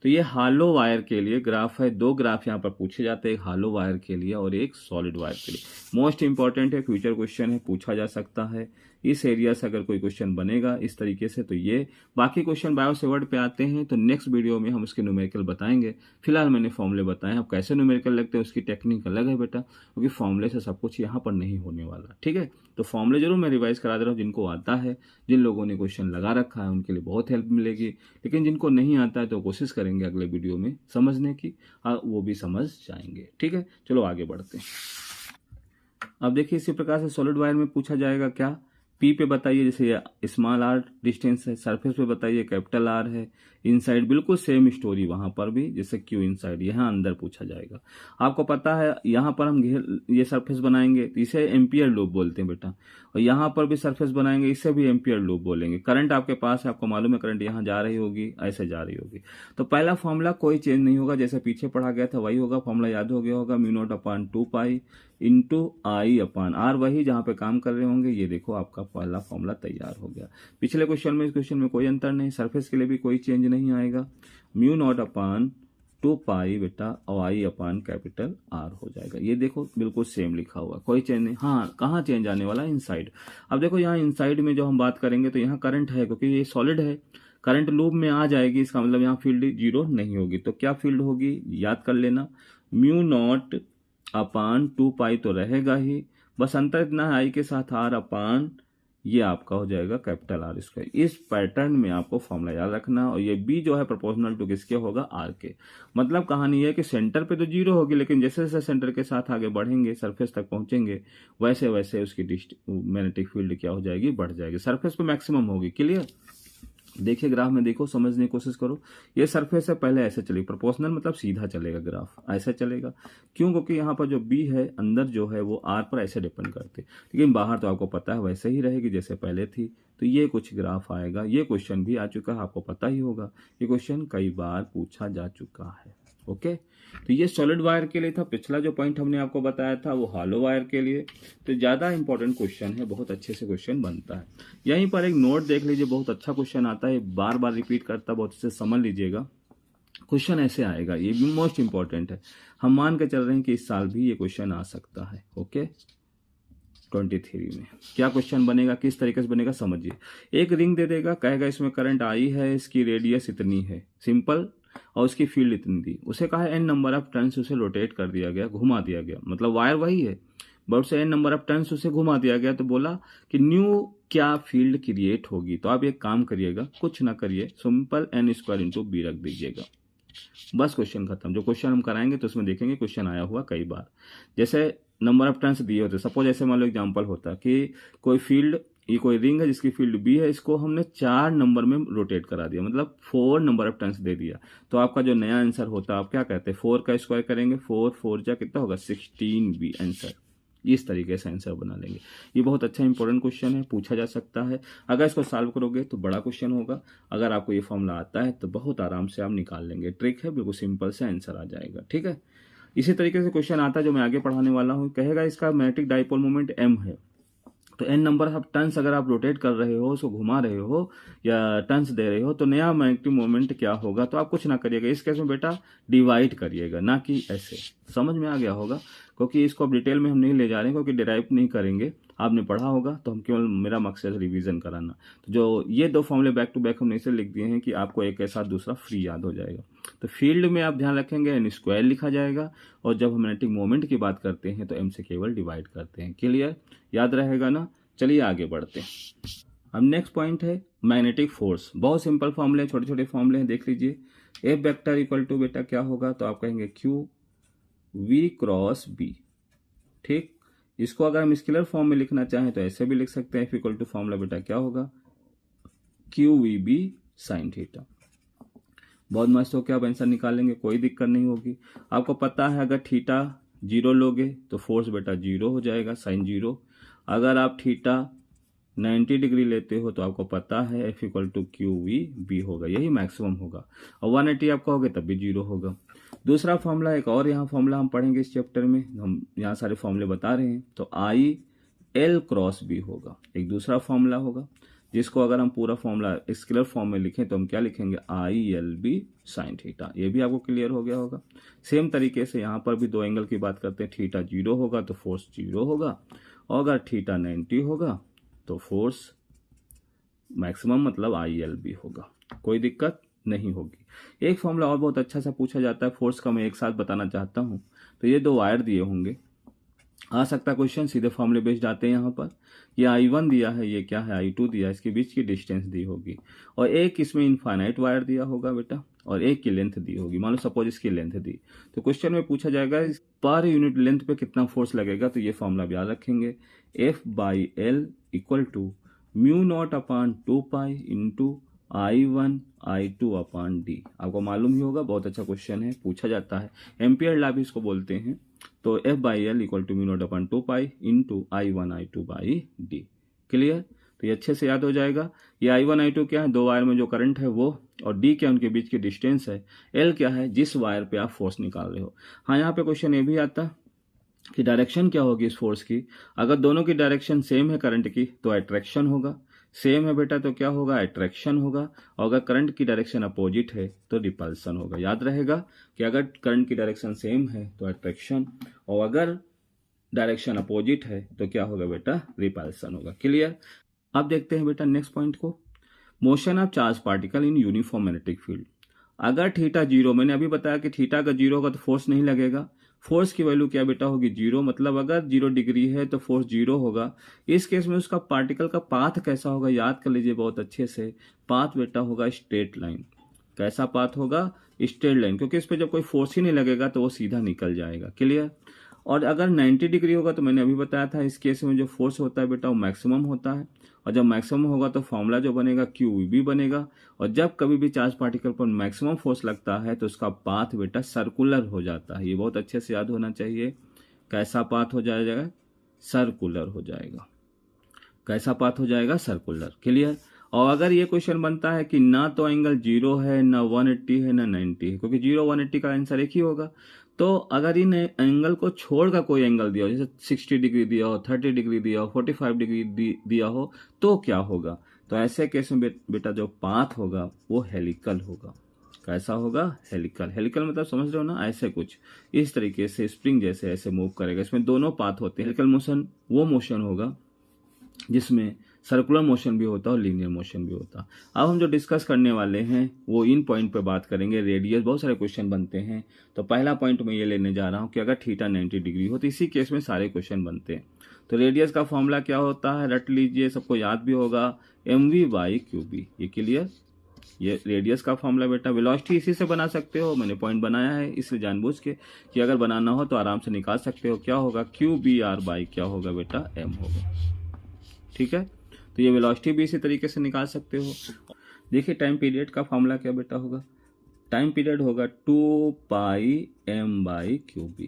तो ये हॉलो वायर के लिए ग्राफ है, 2 ग्राफ यहाँ पर पूछे जाते हैं, एक हॉलो वायर के लिए और एक सॉलिड वायर के लिए। मोस्ट इंपॉर्टेंट है, फ्यूचर क्वेश्चन है, पूछा जा सकता है इस एरिया से अगर कोई क्वेश्चन बनेगा इस तरीके से। तो ये बाकी क्वेश्चन बायोसेवर्ट पे आते हैं, तो नेक्स्ट वीडियो में हम उसके न्यूमेरिकल बताएंगे। फिलहाल मैंने फॉर्मूले बताए, अब कैसे न्यूमेरिकल लगते हैं उसकी टेक्निक अलग है बेटा, क्योंकि फॉर्मूले से सब कुछ यहाँ पर नहीं होने वाला। ठीक है, तो फॉर्मूले जरूर मैं रिवाइज करा दे रहा हूँ, जिनको आता है, जिन लोगों ने क्वेश्चन लगा रखा है उनके लिए बहुत हेल्प मिलेगी, लेकिन जिनको नहीं आता है तो कोशिश करेंगे अगले वीडियो में समझने की, वो भी समझ जाएंगे। ठीक है, चलो आगे बढ़ते हैं। अब देखिए इसी प्रकार से सॉलिड वायर में पूछा जाएगा क्या, पी पे बताइए, जैसे स्मॉल आर डिस्टेंस है, सरफेस पे बताइए कैपिटल आर है, इनसाइड बिल्कुल सेम स्टोरी वहां पर भी, जैसे क्यू इनसाइड, यहाँ अंदर पूछा जाएगा। आपको पता है यहाँ पर हम ये सरफेस बनाएंगे तो इसे एम्पियर लूप बोलते हैं बेटा, और यहाँ पर भी सरफेस बनाएंगे इसे भी एम्पियर लूप बोलेंगे। करंट आपके पास है, आपको मालूम है करंट यहाँ जा रही होगी, ऐसे जा रही होगी। तो पहला फॉर्मूला कोई चेंज नहीं होगा, जैसे पीछे पढ़ा गया था वही होगा, फॉर्मूला याद हो गया होगा, mu naught upon 2 pi into I upon R, वही जहां पे काम कर रहे होंगे। ये देखो आपका पहला फॉर्मूला तैयार हो गया। पिछले क्वेश्चन में इस क्वेश्चन में कोई अंतर नहीं, सरफेस के लिए भी कोई चेंज नहीं आएगा, म्यू नॉट अपान 2 पाई बेटा और आई अपान कैपिटल आर हो जाएगा। ये देखो बिल्कुल सेम लिखा हुआ, कोई चेंज नहीं। हाँ, कहाँ चेंज आने वाला है, इनसाइड। अब देखो यहाँ इनसाइड में जो हम बात करेंगे तो यहाँ करंट है, क्योंकि ये सॉलिड है, करंट लूप में आ जाएगी, इसका मतलब यहाँ फील्ड 0 नहीं होगी। तो क्या फील्ड होगी, याद कर लेना, म्यू नॉट अपान 2 पाई तो रहेगा ही, बस अंतर इतना है आई के साथ आर अपान ये आपका हो जाएगा कैपिटल आर स्क्वायर। इस पैटर्न में आपको फॉर्मूला याद रखना। और ये बी जो है प्रोपोर्शनल टू किसके होगा, आर के। मतलब कहानी है कि सेंटर पे तो जीरो होगी, लेकिन जैसे जैसे सेंटर के साथ आगे बढ़ेंगे, सरफेस तक पहुंचेंगे, वैसे वैसे उसकी मैग्नेटिक फील्ड क्या हो जाएगी, बढ़ जाएगी, सरफेस पे मैक्सिमम होगी। क्लियर। देखिए ग्राफ में देखो, समझने की कोशिश करो। ये सरफेस है, पहले ऐसे चलेगी, प्रोपोर्शनल मतलब सीधा चलेगा ग्राफ, ऐसा चलेगा। क्यों? क्योंकि यहाँ पर जो बी है अंदर जो है वो आर पर ऐसे डिपेंड करते, लेकिन बाहर तो आपको पता है वैसे ही रहेगी जैसे पहले थी। तो ये कुछ ग्राफ आएगा। ये क्वेश्चन भी आ चुका है, आपको पता ही होगा, ये क्वेश्चन कई बार पूछा जा चुका है। ओके, तो ये सॉलिड वायर के लिए था। पिछला जो पॉइंट हमने आपको बताया था वो हॉलो वायर के लिए। तो ज्यादा इंपॉर्टेंट क्वेश्चन है, बहुत अच्छे से क्वेश्चन बनता है। यहीं पर एक नोट देख लीजिए, बहुत अच्छा क्वेश्चन आता है, बार बार रिपीट करता है, बहुत अच्छे से समझ लीजिएगा। क्वेश्चन ऐसे आएगा, ये भी मोस्ट इंपॉर्टेंट है। हम मान के चल रहे हैं कि इस साल भी ये क्वेश्चन आ सकता है। ओके, 23 में क्या क्वेश्चन बनेगा, किस तरीके से बनेगा समझिए। एक रिंग दे देगा, कहेगा इसमें करंट आई है, इसकी रेडियस इतनी है, सिंपल, और उसकी फील्ड इतनी दी। उसे कहा एन नंबर ऑफ टर्न्स उसे रोटेट कर दिया गया, घुमा दिया गया, मतलब वायर वही है बट उसे एन नंबर ऑफ टर्न्स उसे घुमा दिया गया। तो बोला कि न्यू क्या फील्ड क्रिएट होगी। तो आप एक काम करिएगा, कुछ ना करिए, simple N square into B रख दीजिएगा, बस क्वेश्चन खत्म। जो क्वेश्चन हम कराएंगे तो उसमें देखेंगे क्वेश्चन आया हुआ कई बार। जैसे नंबर ऑफ टर्न्स दिए होते, सपोज ऐसे मान लो एग्जांपल होता कि कोई फील्ड, ये कोई रिंग है जिसकी फील्ड बी है, इसको हमने 4 नंबर में रोटेट करा दिया, मतलब 4 नंबर ऑफ टर्न्स दे दिया। तो आपका जो नया आंसर होता है, आप क्या कहते हैं, 4 का स्क्वायर करेंगे, 4 4 जा कितना होगा, 16 बी आंसर। इस तरीके से आंसर बना लेंगे। ये बहुत अच्छा इंपॉर्टेंट क्वेश्चन है, पूछा जा सकता है। अगर इसको सॉल्व करोगे तो बड़ा क्वेश्चन होगा, अगर आपको ये फॉर्मूला आता है तो बहुत आराम से आप निकाल लेंगे। ट्रिक है, बिल्कुल सिंपल से आंसर आ जाएगा। ठीक है, इसी तरीके से क्वेश्चन आता है जो मैं आगे पढ़ाने वाला हूँ। कहेगा इसका मैग्नेटिक डाइपोल मोमेंट m है, तो n नंबर ऑफ टर्न्स अगर आप रोटेट कर रहे हो, उसको घुमा रहे हो या टर्न्स दे रहे हो, तो नया मैग्नेटिक मोमेंट क्या होगा। तो आप कुछ ना करिएगा, इस केस में बेटा डिवाइड करिएगा, ना कि ऐसे। समझ में आ गया होगा, क्योंकि इसको अब डिटेल में हम नहीं ले जा रहे हैं, क्योंकि डिराइव नहीं करेंगे, आपने पढ़ा होगा, तो हम केवल, मेरा मकसद है रिवीजन कराना। तो जो ये 2 फॉर्मूले बैक टू बैक हमने इसे लिख दिए हैं कि आपको एक के साथ दूसरा फ्री याद हो जाएगा। तो फील्ड में आप ध्यान रखेंगे एन स्क्वायर लिखा जाएगा, और जब हम मैग्नेटिक मोमेंट की बात करते हैं तो एम से केवल डिवाइड करते हैं। क्लियर, याद रहेगा ना। चलिए आगे बढ़ते हैं। अब नेक्स्ट पॉइंट है मैग्नेटिक फोर्स। बहुत सिंपल फॉर्मूले, छोटे छोटे फॉर्मूले हैं, देख लीजिए। एफ वेक्टर इक्वल टू बेटा क्या होगा, तो आप कहेंगे क्यू वी क्रॉस बी। ठीक, इसको अगर हम स्केलर फॉर्म में लिखना चाहें तो ऐसे भी लिख सकते हैं। एफ इक्वल टू फॉर्मूला बेटा क्या होगा, Q V B sine theta. बहुत मस्त हो, क्या आप आंसर निकाल लेंगे, कोई दिक्कत नहीं होगी। आपको पता है अगर थीटा 0 लोगे तो फोर्स बेटा 0 हो जाएगा, साइन 0। अगर आप थीटा 90 डिग्री लेते हो तो आपको पता है F equal to Q V B होगा, यही मैक्सिमम होगा। और 180 आप कहोगे तब भी 0 होगा। दूसरा फॉर्मूला, एक और यहाँ फॉर्मूला हम पढ़ेंगे इस चैप्टर में, हम यहाँ सारे फॉर्मूले बता रहे हैं। तो आई एल क्रॉस बी होगा, एक दूसरा फॉर्मूला होगा, जिसको अगर हम पूरा फॉर्मूला स्केलर फॉर्म में लिखें तो हम क्या लिखेंगे, I L B sine theta. ये भी आपको क्लियर हो गया होगा। सेम तरीके से यहाँ पर भी 2 एंगल की बात करते हैं। थीटा 0 होगा तो फोर्स 0 होगा, और अगर थीटा 90 होगा तो फोर्स मैक्सिमम मतलब आई एल बी होगा, कोई दिक्कत नहीं होगी। एक फॉर्मूला और बहुत अच्छा सा पूछा जाता है फोर्स का, मैं एक साथ बताना चाहता हूं। तो ये 2 वायर दिए होंगे, आ सकता है क्वेश्चन, सीधे फॉर्मूले बेस्ड आते हैं यहाँ पर। ये I1 दिया है, ये क्या है I2 दिया है, इसके बीच की डिस्टेंस दी होगी, और एक इसमें इनफाइनाइट वायर दिया होगा बेटा, और एक की लेंथ दी होगी। मान लो सपोज इसकी लेंथ दी, तो क्वेश्चन में पूछा जाएगा पर यूनिट लेंथ पे कितना फोर्स लगेगा। तो ये फॉर्मूला भी याद रखेंगे, F by L equal to mu naught upon 2 pi into I1 I2 upon D. आपको मालूम ही होगा, बहुत अच्छा क्वेश्चन है, पूछा जाता है, एम्पियर लॉ भी इसको बोलते हैं। तो F by L equal to mu naught upon 2 pi into I1 I2 by D. Clear, तो ये अच्छे से याद हो जाएगा। ये I1 I2 क्या है, 2 वायर में जो करंट है वो, और डी क्या है, उनके बीच की डिस्टेंस है। एल क्या है, जिस वायर पे आप फोर्स निकाल रहे हो। हाँ, यहाँ पे क्वेश्चन ये भी आता है कि डायरेक्शन क्या होगी इस फोर्स की। अगर दोनों की डायरेक्शन सेम है करंट की तो अट्रैक्शन होगा, सेम है बेटा तो क्या होगा, अट्रैक्शन होगा। और अगर करंट की डायरेक्शन अपोजिट है तो रिपल्सन होगा। याद रहेगा कि अगर करंट की डायरेक्शन सेम है तो अट्रैक्शन, और अगर डायरेक्शन अपोजिट है तो क्या होगा बेटा, रिपल्सन होगा। क्लियर। अब देखते हैं बेटा नेक्स्ट पॉइंट को, motion of charge particle in uniform magnetic field. अगर थीटा 0, मैंने अभी बताया कि थीटा अगर 0 होगा तो फोर्स नहीं लगेगा, फोर्स की वैल्यू क्या बेटा होगी 0, मतलब अगर 0 डिग्री है तो फोर्स 0 होगा। इस केस में उसका पार्टिकल का पाथ कैसा होगा याद कर लीजिए बहुत अच्छे से। पाथ बेटा होगा स्ट्रेट लाइन। कैसा पाथ होगा? स्ट्रेट लाइन, क्योंकि इस पर जब कोई फोर्स ही नहीं लगेगा तो वो सीधा निकल जाएगा। क्लियर? और अगर 90 डिग्री होगा तो मैंने अभी बताया था इस केस में जो फोर्स होता है बेटा वो मैक्सिमम होता है, और जब मैक्सिमम होगा तो फॉर्मूला जो बनेगा QV बनेगा। और जब कभी भी चार्ज पार्टिकल पर मैक्सिमम फोर्स लगता है तो उसका पाथ बेटा सर्कुलर हो जाता है। ये बहुत अच्छे से याद होना चाहिए। कैसा पाथ हो जाएगा? सर्कुलर हो जाएगा। कैसा पाथ हो जाएगा? सर्कुलर। क्लियर? और अगर ये क्वेश्चन बनता है कि ना तो एंगल 0 है, ना 180 है, ना 90 है, क्योंकि 0 180 का आंसर एक ही होगा, तो अगर इन एंगल को छोड़कर कोई एंगल दिया हो, जैसे 60 डिग्री दिया हो, 30 डिग्री दिया हो, 45 डिग्री दिया हो, तो क्या होगा? तो ऐसे केस में बेटा जो पाथ होगा वो हेलिकल होगा। कैसा होगा? हेलिकल। हेलिकल मतलब समझ रहे हो ना? ऐसे कुछ इस तरीके से स्प्रिंग जैसे ऐसे मूव करेगा। इसमें दोनों पाथ होते हैं। हेलिकल मोशन वो मोशन होगा जिसमें सर्कुलर मोशन भी होता है और लीनियर मोशन भी होता है। अब हम जो डिस्कस करने वाले हैं वो इन पॉइंट पे बात करेंगे। रेडियस बहुत सारे क्वेश्चन बनते हैं, तो पहला पॉइंट मैं ये लेने जा रहा हूँ कि अगर थीटा 90 डिग्री हो तो इसी केस में सारे क्वेश्चन बनते हैं। तो रेडियस का फॉर्मूला क्या होता है? रट लीजिए, सबको याद भी होगा, mv/qb। ये क्लियर? ये रेडियस का फॉर्मूला बेटा। वेलोसिटी इसी से बना सकते हो, मैंने पॉइंट बनाया है इसलिए जानबूझ के कि अगर बनाना हो तो आराम से निकाल सकते हो। क्या होगा? QBR/ क्या होगा बेटा? m होगा। ठीक है, तो ये वेलोसिटी भी इसी तरीके से निकाल सकते हो। देखिए टाइम पीरियड का फॉर्मूला क्या बेटा होगा? टाइम पीरियड होगा 2πm/qb।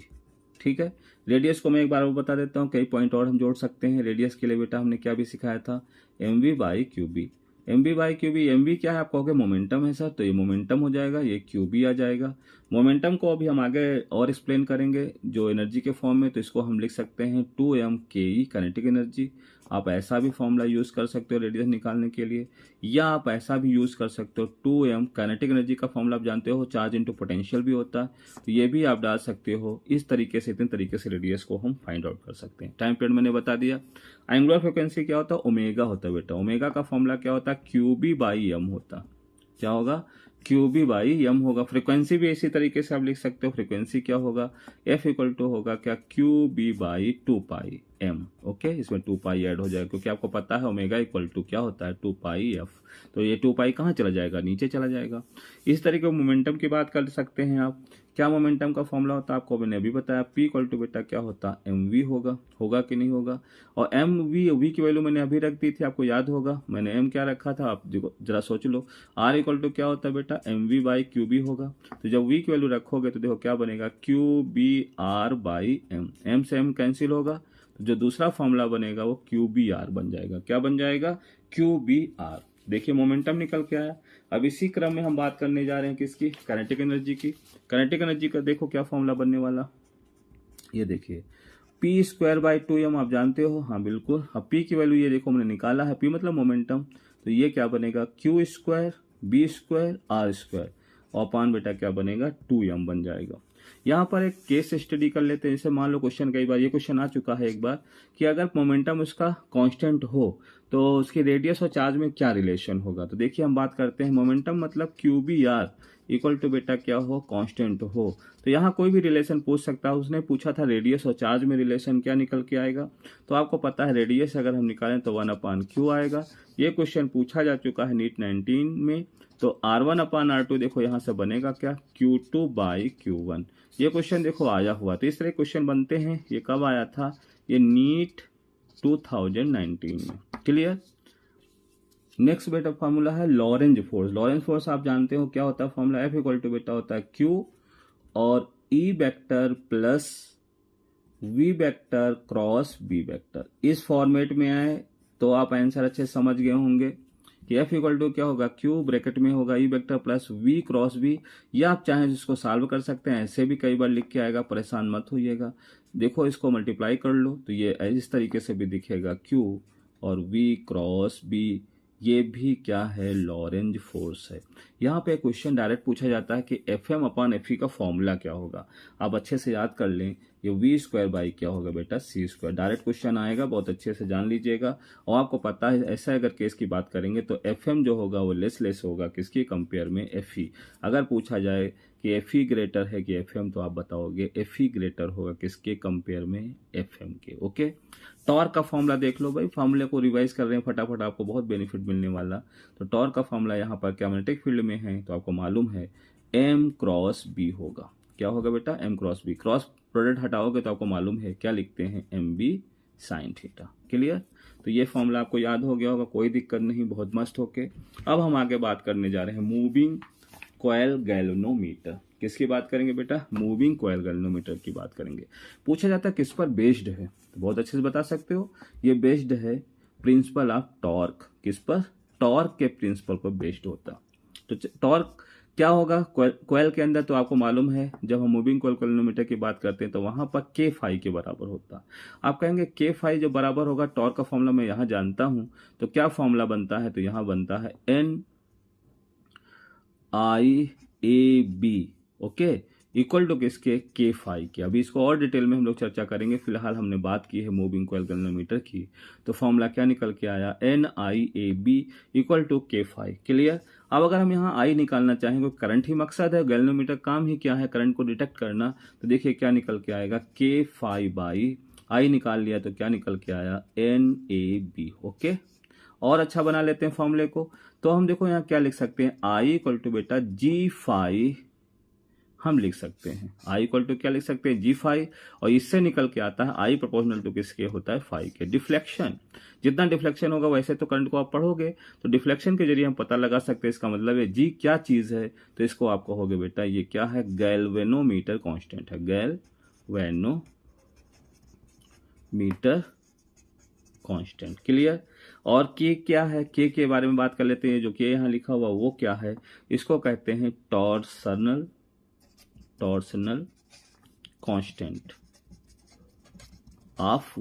ठीक है, रेडियस को मैं एक बार और बता देता हूँ, कई पॉइंट और हम जोड़ सकते हैं। रेडियस के लिए बेटा हमने क्या भी सिखाया था? mv/qb। mv/qb, mv क्या है आप कहोगे? मोमेंटम है सर, तो ये मोमेंटम हो जाएगा, ये qb आ जाएगा। मोमेंटम को अभी हम आगे और एक्सप्लेन करेंगे जो एनर्जी के फॉर्म में, तो इसको हम लिख सकते हैं 2m/ke काइनेटिक एनर्जी। आप ऐसा भी फॉर्मूला यूज कर सकते हो रेडियस निकालने के लिए, या आप ऐसा भी यूज कर सकते हो 2m काइनेटिक एनर्जी का फॉर्मूला आप जानते हो, चार्ज इनटू पोटेंशियल भी होता है, तो ये भी आप डाल सकते हो। इस तरीके से, इतने तरीके से रेडियस को हम फाइंड आउट कर सकते हैं। टाइम पीरियड मैंने बता दिया। एंगुलर फ्रिक्वेंसी क्या होता है? ओमेगा होता है बेटा। ओमेगा का फॉर्मूला क्या होता है? QB/m होता। क्या होगा? QB/m होगा। फ्रीक्वेंसी भी इसी तरीके से आप लिख सकते हो। फ्रीक्वेंसी क्या होगा? F इक्वल टू होगा क्या? QB/2πm। ओके, इसमें 2π ऐड हो जाएगा क्योंकि आपको पता है ओमेगा इक्वल टू क्या होता है? 2πf। तो ये 2π कहाँ चला जाएगा? नीचे चला जाएगा। इस तरीके मोमेंटम की बात कर सकते हैं आप। क्या मोमेंटम का फॉर्मूला होता है? आपको मैंने अभी बताया। P इक्वल टू बेटा क्या होता? mv होगा। होगा कि नहीं होगा? और v की वैल्यू मैंने अभी रख दी थी, आपको याद होगा। मैंने m क्या रखा था? आप जरा सोच लो। r इक्वल टू क्या होता है बेटा? mv/qb होगा। तो जब v की वैल्यू रखोगे तो देखो क्या बनेगा? QBR/m। m से m कैंसिल होगा, तो जो दूसरा फॉर्मूला बनेगा वो QBR बन जाएगा। क्या बन जाएगा? QBR। देखिए मोमेंटम निकल के आया। अब इसी क्रम में हम बात करने जा रहे हैं किसकी? काइनेटिक एनर्जी की। काइनेटिक एनर्जी का देखो क्या फॉर्मूला बनने वाला, ये देखिए P²/2m आप जानते हो। हाँ बिल्कुल। अब P की वैल्यू ये देखो हमने निकाला है, P मतलब मोमेंटम, तो ये क्या बनेगा? Q², B², R² और अपान बेटा क्या बनेगा? 2m बन जाएगा। यहाँ पर एक केस स्टडी कर लेते हैं। जैसे मान लो क्वेश्चन, कई बार ये क्वेश्चन आ चुका है एक बार, कि अगर मोमेंटम उसका कांस्टेंट हो तो उसकी रेडियस और चार्ज में क्या रिलेशन होगा। तो देखिए हम बात करते हैं मोमेंटम मतलब QBR इक्वल टू बेटा क्या हो? कांस्टेंट हो। तो यहाँ कोई भी रिलेशन पूछ सकता है। उसने पूछा था रेडियस और चार्ज में रिलेशन क्या निकल के आएगा, तो आपको पता है रेडियस अगर हम निकालें तो 1/q आएगा। ये क्वेश्चन पूछा जा चुका है नीट 19 में। तो R1/R2 देखो यहाँ से बनेगा क्या? Q2/Q1। ये क्वेश्चन देखो आया हुआ। तो इस तरह क्वेश्चन बनते हैं। ये कब आया था? ये नीट 2019 में। क्लियर? नेक्स्ट बेटा फॉर्मूला है लॉरेंज फोर्स। लॉरेंज फोर्स आप जानते हो क्या होता है? फॉर्मूला F इक्वल टू बेटा होता है Q और E vector plus V vector cross B vector. इस फॉर्मेट में आए तो आप आंसर अच्छे समझ गए होंगे कि F इक्वल टू क्या होगा? Q ब्रैकेट में होगा E vector plus V cross B। या आप चाहें जिसको सॉल्व कर सकते हैं, ऐसे भी कई बार लिख के आएगा, परेशान मत होइएगा। देखो इसको मल्टीप्लाई कर लो तो ये इस तरीके से भी दिखेगा Q और V क्रॉस B। ये भी क्या है? लॉरेंज फोर्स है। यहाँ पे क्वेश्चन डायरेक्ट पूछा जाता है कि Fm/Fe का फॉर्मूला क्या होगा। आप अच्छे से याद कर लें, ये V² क्या होगा बेटा? C²। डायरेक्ट क्वेश्चन आएगा, बहुत अच्छे से जान लीजिएगा। और आपको पता है ऐसा अगर केस की बात करेंगे तो Fm जो होगा वो लेस होगा किसकी कंपेयर में? Fe। अगर पूछा जाए कि Fe ग्रेटर है कि Fm, तो आप बताओगे Fe ग्रेटर होगा किसके कंपेयर में, Fm के। ओके, टॉर्क का फॉर्मूला देख लो भाई, फॉर्मूले को रिवाइज कर रहे हैं फटाफट, आपको बहुत बेनिफिट मिलने वाला। तो टॉर्क का फॉर्मूला यहाँ पर क्या मैग्नेटिक फील्ड में है तो आपको मालूम है M क्रॉस B होगा। क्या होगा बेटा, M cross B। Cross product हटाओगे तो आपको मालूम है क्या लिखते हैं, MB साइन थीटा। क्लियर, तो ये फॉर्मूला आपको याद हो गया होगा, कोई दिक्कत नहीं, बहुत मस्त होके। अब हम आगे बात करने जा रहे हैं मूविंग कॉइल गैल्वेनोमीटर। किसकी बात करेंगे बेटा, मूविंग कॉइल गैल्वेनोमीटर की बात करेंगे। पूछा जाता है किस पर बेस्ड है, तो बहुत अच्छे से बता सकते हो, ये बेस्ड है प्रिंसिपल ऑफ टॉर्क। किस पर, टॉर्क के प्रिंसिपल पर बेस्ड होता। तो टॉर्क क्या होगा कॉइल के अंदर, तो आपको मालूम है जब हम मूविंग कॉइल गैल्वेनोमीटर की बात करते हैं तो वहां पर K फाई के बराबर होता। आप कहेंगे K फाई जो बराबर होगा टॉर्क का फॉर्मूला मैं यहां जानता हूं, तो क्या फॉर्मूला बनता है, तो यहां बनता है NIAB। ओके, इक्वल टू किसके, K फाई के। अभी इसको और डिटेल में हम लोग चर्चा करेंगे, फिलहाल हमने बात की है मूविंग कॉइल गैल्वेनोमीटर की। तो फॉर्मूला क्या निकल के आया, NIAB equal to K phi. Clear. अब अगर हम यहाँ I निकालना चाहेंगे, करंट ही मकसद है, गैल्वेनोमीटर काम ही क्या है, करंट को डिटेक्ट करना। तो देखिए क्या निकल के आएगा, K फाई बाई I निकाल लिया तो क्या निकल के आया, NAB। ओके, और अच्छा बना लेते हैं फॉर्मूले को। तो हम देखो यहाँ क्या लिख सकते हैं, I इक्वल टू बेटा G फाई हम लिख सकते हैं, I इक्वल टू क्या लिख सकते हैं, G फाई, और इससे निकल के आता है I प्रोपोर्शनल टू किसके होता है, फाई के। डिफ्लेक्शन, जितना डिफ्लेक्शन होगा वैसे तो करंट को आप पढ़ोगे, तो डिफ्लेक्शन के जरिए हम पता लगा सकते हैं। इसका मतलब है G क्या चीज है, तो इसको आप कहोगे बेटा ये क्या है, गैल्वेनोमीटर कांस्टेंट है, गैल्वेनोमीटर कांस्टेंट। क्लियर। और K क्या है, K के बारे में बात कर लेते हैं। जो K यहाँ लिखा हुआ वो क्या है, इसको कहते हैं टॉर्सनल कांस्टेंट ऑफ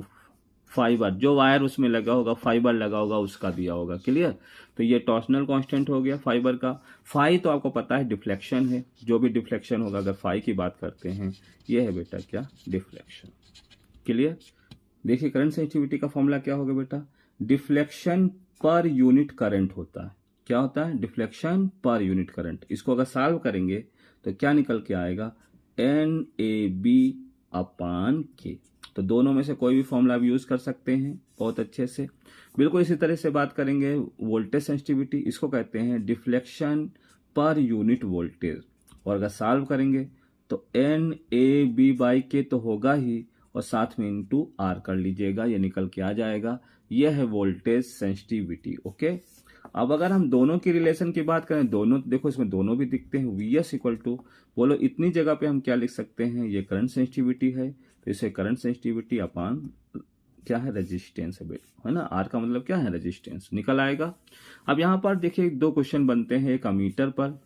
फाइबर। जो वायर उसमें लगा होगा, फाइबर लगा होगा, उसका दिया होगा। क्लियर, तो ये टॉर्सनल कांस्टेंट हो गया फाइबर का। फाई तो आपको पता है डिफ्लेक्शन है, जो भी डिफ्लेक्शन होगा, अगर फाई की बात करते हैं, ये है बेटा क्या, डिफ्लेक्शन। क्लियर। देखिए करंट सेंसिटिविटी का फॉर्मूला क्या होगा बेटा, डिफ्लेक्शन पर यूनिट करंट होता है। क्या होता है, डिफ्लेक्शन पर यूनिट करंट। इसको अगर सॉल्व करेंगे तो क्या निकल के आएगा, NAB अपान K। तो दोनों में से कोई भी फॉर्मूला आप यूज कर सकते हैं बहुत अच्छे से। बिल्कुल इसी तरह से बात करेंगे वोल्टेज सेंसिटिविटी, इसको कहते हैं डिफ्लेक्शन पर यूनिट वोल्टेज। और अगर सॉल्व करेंगे तो NAB बाई K तो होगा ही, और साथ में इंटू R कर लीजिएगा, ये निकल के आ जाएगा। यह है वोल्टेज सेंसिटिविटी। ओके, अब अगर हम दोनों की रिलेशन की बात करें, दोनों देखो इसमें दोनों भी दिखते हैं, VS इक्वल टू, बोलो इतनी जगह पे हम क्या लिख सकते हैं, ये करंट सेंसिटिविटी है, तो इसे करंट सेंसिटिविटी अपान क्या है, रेजिस्टेंस है ना। R का मतलब क्या है, रेजिस्टेंस, निकल आएगा। अब यहाँ पर देखिए दो क्वेश्चन बनते हैं, एक अमीटर पर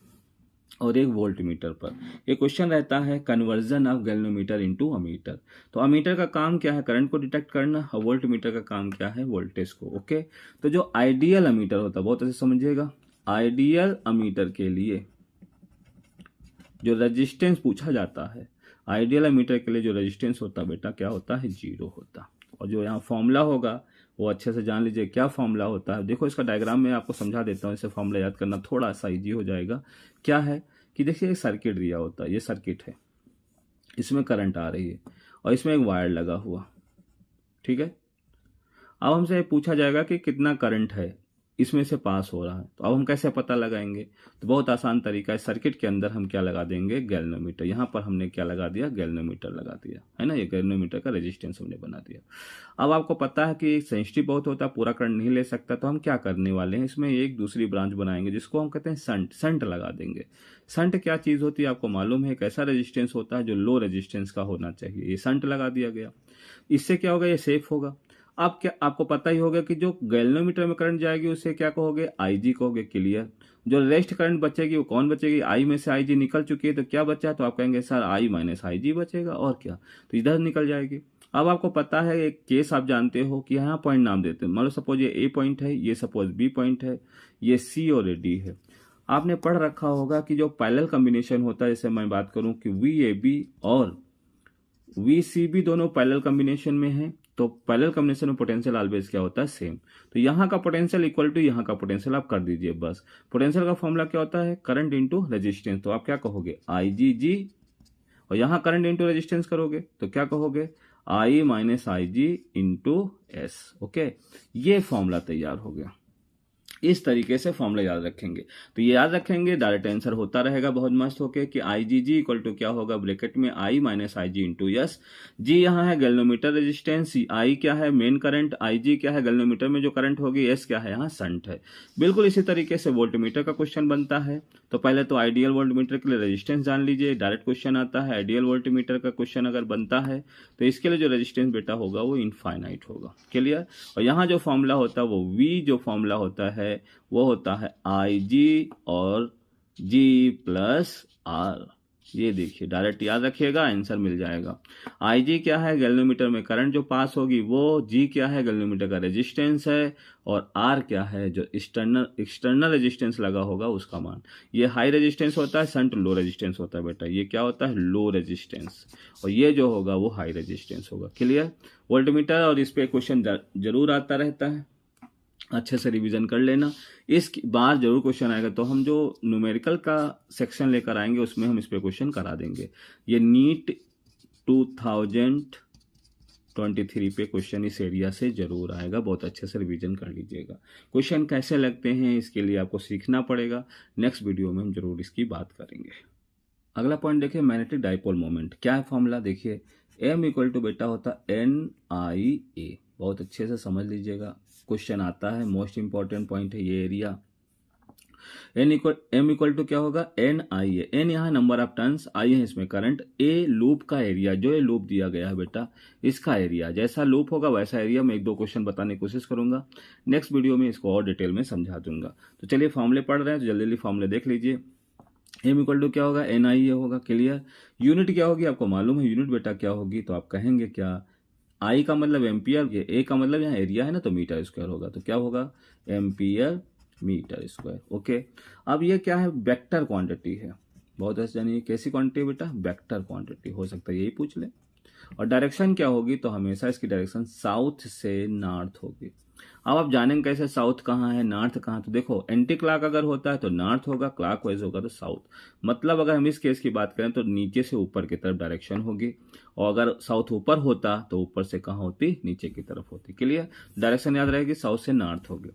और एक वोल्ट मीटर पर। एक क्वेश्चन रहता है conversion of galvanometer into ammeter. तो अमीटर का काम क्या है, करंट को डिटेक्ट करना, और वोल्ट मीटर का काम क्या है, वोल्टेज को। ओके, तो जो आइडियल अमीटर होता है, बहुत अच्छे समझिएगा, आइडियल अमीटर के लिए जो रेजिस्टेंस पूछा जाता है, आइडियल अमीटर के लिए जो रेजिस्टेंस होता बेटा क्या होता है, 0 होता। और जो यहाँ फॉर्मूला होगा वो अच्छे से जान लीजिए क्या फॉर्मूला होता है। देखो इसका डायग्राम में आपको समझा देता हूँ, इसे फॉर्मूला याद करना थोड़ा सा इजी हो जाएगा। क्या है कि देखिए एक सर्किट दिया होता है, ये सर्किट है, इसमें करंट आ रही है और इसमें एक वायर लगा हुआ, ठीक है। अब हमसे पूछा जाएगा कि कितना करंट है इसमें से पास हो रहा है, तो अब हम कैसे पता लगाएंगे, तो बहुत आसान तरीका है, सर्किट के अंदर हम क्या लगा देंगे, गैल्वेनोमीटर। यहाँ पर हमने क्या लगा दिया, गैल्वेनोमीटर लगा दिया, है ना, ये गैल्वेनोमीटर का रेजिस्टेंस हमने बना दिया। अब आपको पता है कि सेंसिटिव बहुत होता है, पूरा करंट नहीं ले सकता, तो हम क्या करने वाले हैं, इसमें एक दूसरी ब्रांच बनाएंगे जिसको हम कहते हैं संट लगा देंगे। संट क्या चीज होती है आपको मालूम है, कैसा रेजिस्टेंस होता है जो लो रेजिस्टेंस का होना चाहिए, ये संट लगा दिया गया। इससे क्या होगा, ये सेफ होगा। अब क्या आपको पता ही होगा कि जो गैल्वेनोमीटर में करंट जाएगी उसे क्या कहोगे, IG कहोगे। क्लियर। जो रेस्ट करंट बचेगी वो कौन बचेगी, I में से IG निकल चुकी है, तो क्या बचा है, तो आप कहेंगे सर I माइनस IG बचेगा, और क्या, तो इधर निकल जाएगी। अब आपको पता है एक केस आप जानते हो कि यहाँ पॉइंट नाम देते हैं, मान लो सपोज ये A पॉइंट है, ये सपोज B पॉइंट है, ये C और D है। आपने पढ़ रखा होगा कि जो पैरेलल कॉम्बिनेशन होता है, जैसे मैं बात करूं कि VAB और VCB दोनों पैरेलल कॉम्बिनेशन में है, तो पैरेलल कॉम्बिनेशन में पोटेंशियल ऑलवेज क्या होता है, सेम। तो यहाँ का पोटेंशियल इक्वल टू यहाँ का पोटेंशियल आप कर दीजिए बस। पोटेंशियल का फॉर्मूला क्या होता है, करंट इंटू रेजिस्टेंस। तो आप क्या कहोगे, IgG, और यहाँ करंट इंटू रेजिस्टेंस करोगे तो क्या कहोगे, I minus IG into S। Okay, ये फॉर्मूला तैयार हो गया। इस तरीके से फॉर्मूला याद रखेंगे। तो ये याद रखेंगे, डायरेक्ट आंसर होता रहेगा बहुत मस्त होके कि IgG इक्वल टू क्या होगा, ब्रैकेट में I minus IG into S। G यहाँ है गैल्वेनोमीटर रेजिस्टेंस, I क्या है मेन करंट, IG क्या है गैल्वेनोमीटर में जो करंट होगी, S क्या है यहाँ शंट है। बिल्कुल इसी तरीके से वोल्टमीटर का क्वेश्चन बनता है। तो पहले तो आइडियल वोल्टमीटर के लिए रेजिस्टेंस जान लीजिए, डायरेक्ट क्वेश्चन आता है। आइडियल वोल्टमीटर का क्वेश्चन अगर बनता है तो इसके लिए जो रेजिस्टेंस बेटा होगा वो इनफाइनाइट होगा, क्लियर। और यहाँ जो फॉर्मूला होता है वो V जो फॉर्मूला होता है वो होता है IG और G प्लस R। ये देखिए डायरेक्ट याद रखिएगा, आंसर मिल जाएगा। IG क्या है, गैल्वेनोमीटर में करंट जो पास होगी वो, G क्या है, गैल्वेनोमीटर का रेजिस्टेंस है, और R क्या है, जो एक्सटर्नल रेजिस्टेंस लगा होगा उसका मान। ये हाई रेजिस्टेंस होता है, शंट लो रेजिस्टेंस होता है बेटा। ये क्या होता है, लो रेजिस्टेंस, और ये जो होगा वो हाई रेजिस्टेंस होगा, क्लियर। वोल्टमीटर और इस पे क्वेश्चन जरूर आता रहता है, अच्छे से रिवीजन कर लेना। इस बार जरूर क्वेश्चन आएगा, तो हम जो न्यूमेरिकल का सेक्शन लेकर आएंगे उसमें हम इस पे क्वेश्चन करा देंगे। ये नीट 2023 पे क्वेश्चन इस एरिया से जरूर आएगा, बहुत अच्छे से रिवीजन कर लीजिएगा। क्वेश्चन कैसे लगते हैं इसके लिए आपको सीखना पड़ेगा, नेक्स्ट वीडियो में हम जरूर इसकी बात करेंगे। अगला पॉइंट देखिए, मैग्नेटिक डाइपोल मोमेंट। क्या है फॉर्मूला, देखिए M इक्वल टू बेटा होता NIA। बहुत अच्छे से समझ लीजिएगा, क्वेश्चन आता है, मोस्ट इंपॉर्टेंट पॉइंट है ये एरिया। M इक्वल टू क्या होगा, NIA। N यहाँ नंबर ऑफ टर्न्स, I है इसमें करंट, A लूप का एरिया, जो ये लूप दिया गया है बेटा इसका एरिया। जैसा लूप होगा वैसा एरिया। मैं 1-2 क्वेश्चन बताने की कोशिश करूंगा, नेक्स्ट वीडियो में इसको और डिटेल में समझा दूंगा। तो चलिए फॉर्मूले पढ़ रहे हैं तो जल्दी जल्दी फॉर्मूले देख लीजिए। M इक्वल टू क्या होगा, NIA होगा, क्लियर। यूनिट क्या होगी आपको मालूम है, यूनिट बेटा क्या होगी, तो आप कहेंगे क्या, I का मतलब एम्पियर, A का मतलब यहाँ एरिया है ना, तो मीटर स्क्वायर होगा, तो क्या होगा, एम्पियर मीटर स्क्वायर। ओके, अब ये क्या है, वेक्टर क्वांटिटी है। बहुत अच्छे जानिए कैसी क्वांटिटी बेटा, वेक्टर क्वांटिटी, हो सकता है यही पूछ ले। और डायरेक्शन क्या होगी, तो हमेशा इसकी डायरेक्शन साउथ से नॉर्थ होगी। अब आप जानेंगे कैसे साउथ कहाँ है नॉर्थ कहाँ, तो देखो एंटी क्लॉक अगर होता है तो नॉर्थ होगा, क्लॉक वाइज होगा तो साउथ। मतलब अगर हम इस केस की बात करें तो नीचे से ऊपर की तरफ डायरेक्शन होगी, और अगर साउथ ऊपर होता तो ऊपर से कहाँ होती, नीचे की तरफ होती, क्लियर। डायरेक्शन याद रहेगी, साउथ से नॉर्थ होगी।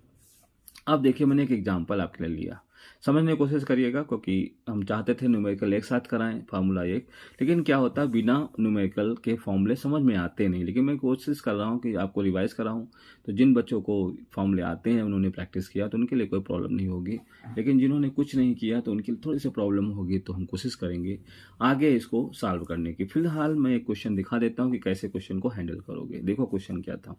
अब देखिए मैंने एक एग्जाम्पल आपके लिए लिया, समझने की कोशिश करिएगा, क्योंकि हम चाहते थे न्यूमेरिकल एक साथ कराएं फार्मूला एक, लेकिन क्या होता है बिना न्यूमेरिकल के फॉर्मूले समझ में आते नहीं। लेकिन मैं कोशिश कर रहा हूं कि आपको रिवाइज कराऊं, तो जिन बच्चों को फॉर्मूले आते हैं उन्होंने प्रैक्टिस किया तो उनके लिए कोई प्रॉब्लम नहीं होगी, लेकिन जिन्होंने कुछ नहीं किया तो उनके लिए थोड़ी सी प्रॉब्लम होगी। तो हम कोशिश करेंगे आगे इसको सॉल्व करने की। फिलहाल मैं एक क्वेश्चन दिखा देता हूँ कि कैसे क्वेश्चन को हैंडल करोगे। देखो क्वेश्चन क्या था,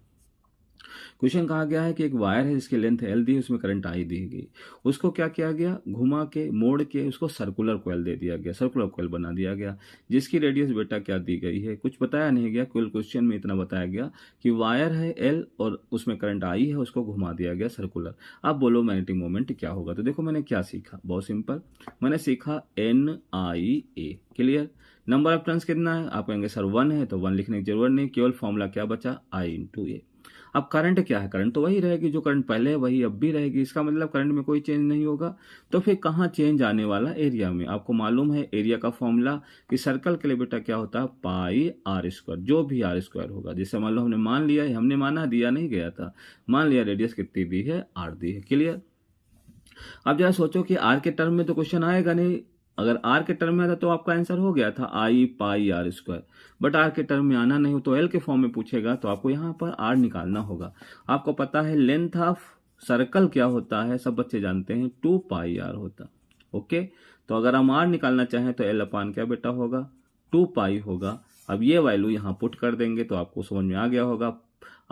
क्वेश्चन कहा गया है कि एक वायर है जिसकी लेंथ L दी है, उसमें करंट I दी गई, उसको क्या किया गया, घुमा के मोड़ के उसको सर्कुलर कॉइल दे दिया गया, सर्कुलर कॉइल बना दिया गया, जिसकी रेडियस बेटा क्या दी गई है, कुछ बताया नहीं गया, केवल क्वेश्चन में इतना बताया गया कि वायर है L और उसमें करंट I है, उसको घुमा दिया गया सर्कुलर। अब बोलो मैग्नेटिक मोमेंट क्या होगा। तो देखो मैंने क्या सीखा, बहुत सिंपल, मैंने सीखा NIA, clear. Number of turns कितना है, आप कहेंगे सर 1 है, तो 1 लिखने की जरूरत नहीं, केवल फॉर्मूला क्या बचा, I इंटू A। अब करंट क्या है, करंट तो वही रहेगी जो करंट पहले है वही अब भी रहेगी, इसका मतलब करंट में कोई चेंज नहीं होगा। तो फिर कहाँ चेंज आने वाला, एरिया में। आपको मालूम है एरिया का फॉर्मूला कि सर्कल के लिए बेटा क्या होता है, पाई आर स्क्वायर, जो भी आर स्क्वायर होगा। जैसे मान लो हमने मान लिया है, हमने माना दिया नहीं गया था, मान लिया रेडियस कितनी दी है, R दी है, क्लियर। अब जरा सोचो कि R के टर्म में तो क्वेश्चन आएगा नहीं, अगर R के टर्म में आता तो आपका आंसर हो गया था I pi R square, but R के टर्म में आना नहीं हो तो L के फॉर्म में पूछेगा, तो आपको यहाँ पर R निकालना होगा। आपको पता है लेंथ ऑफ सर्कल क्या होता है, सब बच्चे जानते हैं, 2 पाई R होता, ओके। तो अगर हम R निकालना चाहें तो L अपान क्या बेटा होगा, 2 पाई होगा। अब ये वैल्यू यहाँ पुट कर देंगे तो आपको समझ में आ गया होगा,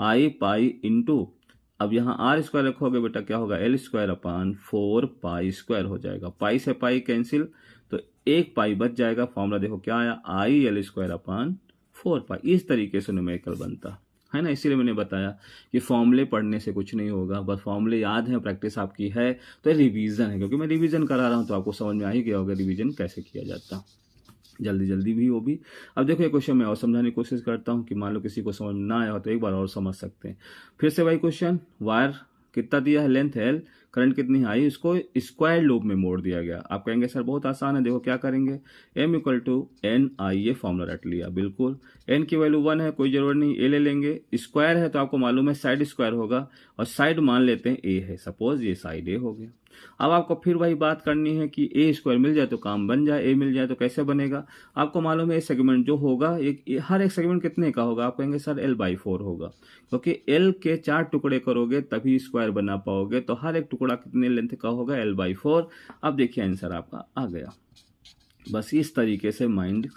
I पाई इंटू, अब यहाँ आर स्क्वायर रखोगे बेटा क्या होगा, L square upon 4 pi square हो जाएगा, पाई से पाई कैंसिल, तो 1 पाई बच जाएगा। फॉर्मूला देखो क्या आया, I L स्क्वायर अपान 4 पाई। इस तरीके से न्यूमेरिकल बनता है ना, इसीलिए मैंने बताया कि फॉर्मूले पढ़ने से कुछ नहीं होगा, बस फॉर्मूले याद है, प्रैक्टिस आपकी है, तो रिवीजन है, क्योंकि मैं रिवीजन करा रहा हूं तो आपको समझ में आ ही गया होगा रिवीजन कैसे किया जाता। जल्दी जल्दी भी वो भी। अब देखो ये क्वेश्चन मैं और समझाने की कोशिश करता हूँ कि मान लो किसी को समझ में ना आया हो तो एक बार और समझ सकते हैं। फिर से वही क्वेश्चन, वायर कितना दिया है, लेंथ एल, करंट कितनी है आई, इसको स्क्वायर लूप में मोड़ दिया गया। आप कहेंगे सर बहुत आसान है, देखो क्या करेंगे, एम इक्वल टू एन आई, ये फॉर्मूला रट लिया, बिल्कुल एन की वैल्यू 1 है, कोई जरूरत नहीं, ए ले लेंगे, स्क्वायर है तो आपको मालूम है साइड स्क्वायर होगा, और साइड मान लेते हैं ए है, सपोज ये साइड ए हो गया। अब आपको फिर वही बात करनी है कि ए स्क्वायर मिल जाए तो काम बन जाए, ए मिल जाए तो कैसे बनेगा। आपको मालूम है सेगमेंट जो होगा हर एक सेगमेंट कितने का होगा, आप कहेंगे सर L/4 होगा, क्योंकि एल के 4 टुकड़े करोगे तभी स्क्वायर बना पाओगे, तो हर एक टुकड़ा कितने लेंथ का होगा, L/4। अब देखिए आंसर आपका आ गया। बस इस तरीके से माइंड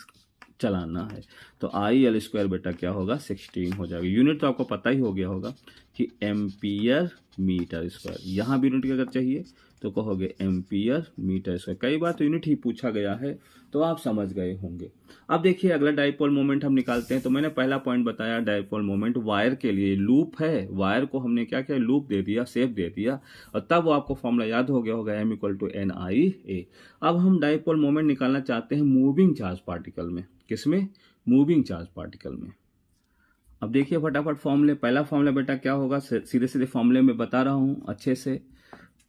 चलाना है। तो आई एल स्क्वायर बेटा क्या होगा, 16 हो जाएगा। यूनिट तो आपको पता ही हो गया होगा कि एम्पियर मीटर स्क्वायर, यहाँ भी यूनिट अगर चाहिए तो कहोगे एम्पियर मीटर स्क्वायर। कई बार तो यूनिट ही पूछा गया है, तो आप समझ गए होंगे। अब देखिए अगला डाइपोल मोमेंट हम निकालते हैं। तो मैंने पहला पॉइंट बताया, डाइपोल मोमेंट वायर के लिए लूप है, वायर को हमने क्या किया, लूप दे दिया, शेप दे दिया, और तब वो आपको फॉर्मूला याद हो गया होगा, M equal to N I ए। अब हम डाइपोल मोमेंट निकालना चाहते हैं मूविंग चार्ज पार्टिकल में। किसमें, मूविंग चार्ज पार्टिकल में। अब देखिए फटाफट फॉर्मूले, पहला फॉर्मूला बेटा क्या होगा, सीधे सीधे फॉर्मूले में बता रहा हूं अच्छे से,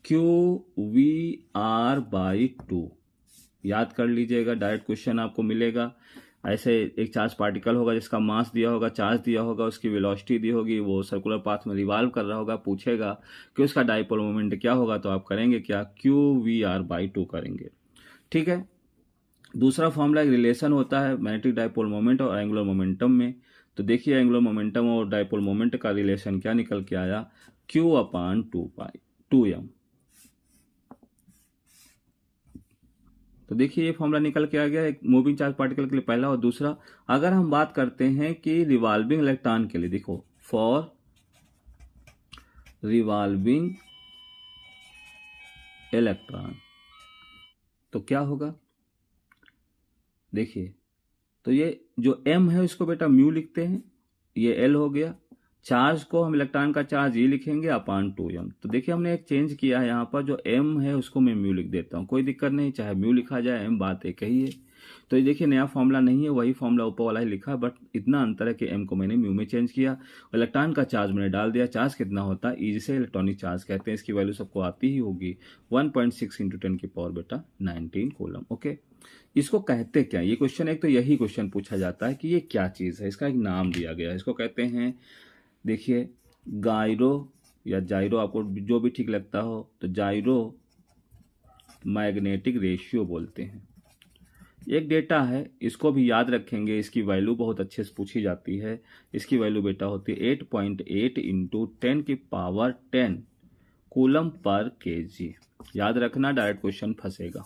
QVR/2 याद कर लीजिएगा, डायरेक्ट क्वेश्चन आपको मिलेगा। ऐसे एक चार्ज पार्टिकल होगा जिसका मास दिया होगा, चार्ज दिया होगा, उसकी वेलोसिटी दी होगी, वो सर्कुलर पाथ में रिवॉल्व कर रहा होगा, पूछेगा कि उसका डाइपोल मोमेंट क्या होगा, तो आप करेंगे क्या, QVR/2 करेंगे। ठीक है। दूसरा फॉर्मूला एक रिलेशन होता है मैग्नेटिक डाइपोल मोमेंट और एंगुलर मोमेंटम में। तो देखिए एंगुलर मोमेंटम और डाइपोल मोमेंट का रिलेशन क्या निकल के आया, Q/2m। तो देखिए ये फॉर्मूला निकल के आ गया एक मूविंग चार्ज पार्टिकल के लिए, पहला। और दूसरा, अगर हम बात करते हैं कि रिवॉल्विंग इलेक्ट्रॉन के लिए, देखो फॉर रिवॉल्विंग इलेक्ट्रॉन, तो क्या होगा, देखिए तो ये जो m है उसको बेटा म्यू लिखते हैं, ये l हो गया, चार्ज को हम इलेक्ट्रॉन का चार्ज ये लिखेंगे /2m। तो देखिए हमने एक चेंज किया है, यहाँ पर जो m है उसको मैं म्यू लिख देता हूँ, कोई दिक्कत नहीं, चाहे म्यू लिखा जाए, m बात एक ही है। तो ये देखिए नया फॉर्मूला नहीं है, वही फॉर्मूला ऊपर वाला ही लिखा, बट इतना अंतर है कि m को मैंने म्यू में चेंज किया, इलेक्ट्रॉन का चार्ज मैंने डाल दिया। चार्ज कितना होता है, ई जिसे इलेक्ट्रॉनिक चार्ज कहते हैं, इसकी वैल्यू सबको आती ही होगी, 1.6 × 10⁻19 कूलम। ओके, इसको कहते क्या, ये क्वेश्चन, एक तो यही क्वेश्चन पूछा जाता है कि ये क्या चीज़ है, इसका एक नाम दिया गया है, इसको कहते हैं, देखिए गायरो या जाइरो, आपको जो भी ठीक लगता हो, तो जाइरो मैग्नेटिक रेशियो बोलते हैं। एक डेटा है, इसको भी याद रखेंगे, इसकी वैल्यू बहुत अच्छे से पूछी जाती है। इसकी वैल्यू बेटा होती है 8.8 × 10⁻10 कूलम पर केजी। याद रखना, डायरेक्ट क्वेश्चन फंसेगा।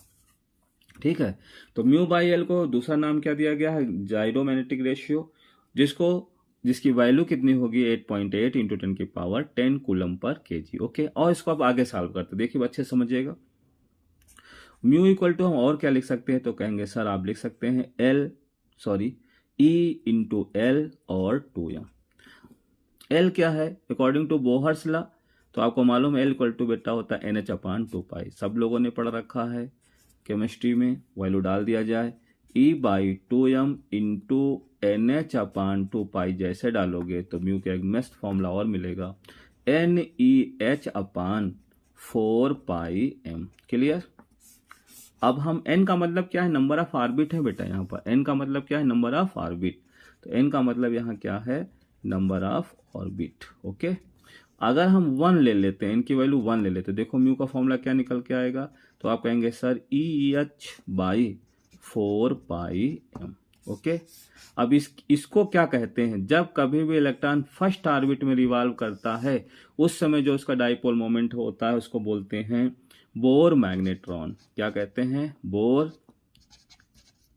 ठीक है। तो μ/L को दूसरा नाम क्या दिया गया है, जाइरोमैग्नेटिक रेशियो, जिसकी वैल्यू कितनी होगी, 8.8 × 10⁻10 कूलम पर केजी। ओके, और इसको आप आगे सॉल्व करते, देखिए अच्छे से समझिएगा। म्यू इक्वल टू हम और क्या लिख सकते हैं, तो कहेंगे सर आप लिख सकते हैं E × L और 2m। L क्या है, अकॉर्डिंग टू बोहर्स लॉ, तो आपको मालूम है L इक्वल टू बेटा होता है NH/2π, सब लोगों ने पढ़ रखा है केमिस्ट्री में, वैल्यू डाल दिया जाए, E/2m × NH/2π जैसे डालोगे तो म्यू का एक मस्त फॉर्मूला और मिलेगा, NEH/4πm। क्लियर। अब हम n का मतलब क्या है, नंबर ऑफ ऑर्बिट है बेटा, यहाँ पर n का मतलब क्या है, नंबर ऑफ ऑर्बिट, तो n का मतलब यहाँ क्या है, नंबर ऑफ ऑर्बिट। ओके, अगर हम 1 ले लेते हैं, n की वैल्यू 1 ले लेते हैं, देखो म्यू का फॉर्मूला क्या निकल के आएगा, तो आप कहेंगे सर EH/4πm। ओके, अब इसको क्या कहते हैं, जब कभी भी इलेक्ट्रॉन फर्स्ट ऑर्बिट में रिवॉल्व करता है, उस समय जो उसका डाइपोल मोमेंट होता है उसको बोलते हैं बोर मैग्नेट्रॉन। क्या कहते हैं, बोर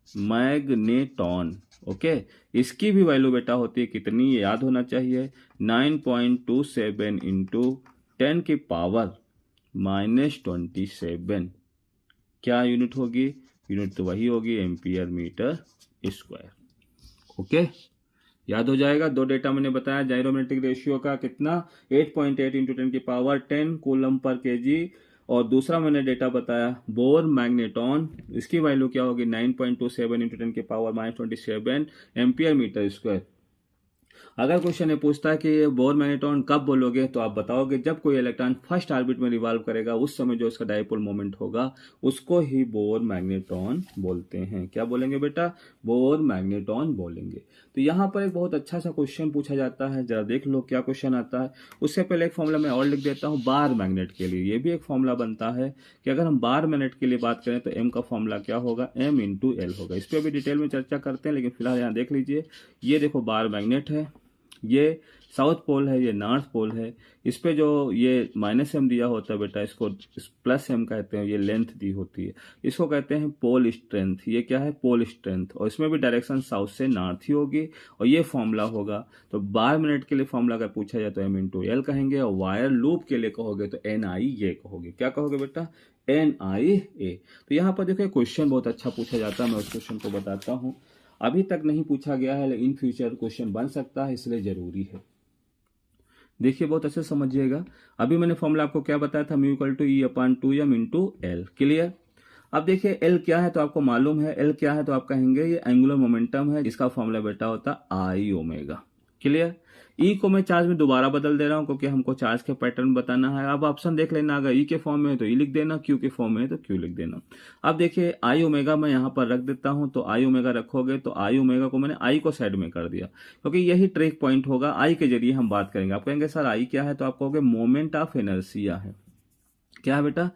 मैग्नेट्रॉन। ओके, इसकी भी वैल्यू बेटा होती है कितनी, ये याद होना चाहिए, 9.27 × 10⁻27। क्या यूनिट होगी, यूनिट तो वही होगी, एम्पियर मीटर स्क्वायर। ओके, याद हो जाएगा। दो डेटा मैंने बताया, जाइरोमैग्नेटिक रेशियो का कितना, 8.8 × 10⁻10 कूलम पर केजी, और दूसरा मैंने डेटा बताया बोर मैग्नेटॉन, इसकी वैल्यू क्या होगी 9.27 इंटू 10⁻27 एम्पियर मीटर स्क्वायर। अगर क्वेश्चन ये पूछता है कि ये बोर मैग्नेटॉन कब बोलोगे, तो आप बताओगे जब कोई इलेक्ट्रॉन फर्स्ट ऑर्बिट में रिवॉल्व करेगा, उस समय जो इसका डायपोल मोमेंट होगा उसको ही बोर मैग्नेटॉन बोलते हैं। क्या बोलेंगे बेटा? बोर मैग्नेटॉन बोलेंगे। तो यहाँ पर एक बहुत अच्छा सा क्वेश्चन पूछा जाता है, जरा देख लो क्या क्वेश्चन आता है। उससे पहले एक फॉर्मूला मैं और लिख देता हूँ बार मैग्नेट के लिए। ये भी एक फॉर्मूला बनता है कि अगर हम बार मैग्नेट के लिए बात करें तो एम का फॉर्मूला क्या होगा, एम इंटू एल होगा। इस पर भी डिटेल में चर्चा करते हैं, लेकिन फिलहाल यहाँ देख लीजिए। ये देखो बार मैग्नेट है, ये साउथ पोल है, ये नॉर्थ पोल है। इस पे जो ये -m दिया होता है बेटा, इसको +m कहते हैं। ये लेंथ दी होती है, इसको कहते हैं पोल स्ट्रेंथ। ये क्या है? Pole strength. और इसमें भी डायरेक्शन साउथ से नॉर्थ ही होगी, और ये फॉर्मूला होगा। तो बार मिनट के लिए फॉर्मूला अगर पूछा जाए तो m इंटू एल कहेंगे, और वायर लूप के लिए कहोगे तो NI ये कहोगे। क्या कहोगे बेटा? NIA। तो यहाँ पर देखो क्वेश्चन बहुत अच्छा पूछा जाता है, मैं उस क्वेश्चन को बताता हूँ। अभी तक नहीं पूछा गया है, लेकिन इन फ्यूचर क्वेश्चन बन सकता है, इसलिए जरूरी है। देखिए बहुत अच्छे समझिएगा। अभी मैंने फॉर्मूला आपको क्या बताया था, μ/2m इंटू एल। क्लियर? अब देखिए एल क्या है तो आपको मालूम है, एल क्या है तो आप कहेंगे ये एंगुलर मोमेंटम है, जिसका फॉर्मूला बेटा होता आई ओमेगा। क्लियर? ई को मैं चार्ज में दोबारा बदल दे रहा हूं, क्योंकि हमको चार्ज के पैटर्न बताना है। अब ऑप्शन देख लेना, अगर ई के फॉर्म में है तो ई लिख देना, क्यू के फॉर्म में है तो क्यू लिख देना। अब देखिए आई ओमेगा मैं यहाँ पर रख देता हूं, तो आई ओमेगा रखोगे तो आई ओमेगा को मैंने आई को साइड में कर दिया, क्योंकि यही ट्रिक पॉइंट होगा। आई के जरिए हम बात करेंगे। आप कहेंगे सर आई क्या है, तो आप कहोगे मोमेंट ऑफ इनर्शिया है। क्या है बेटा?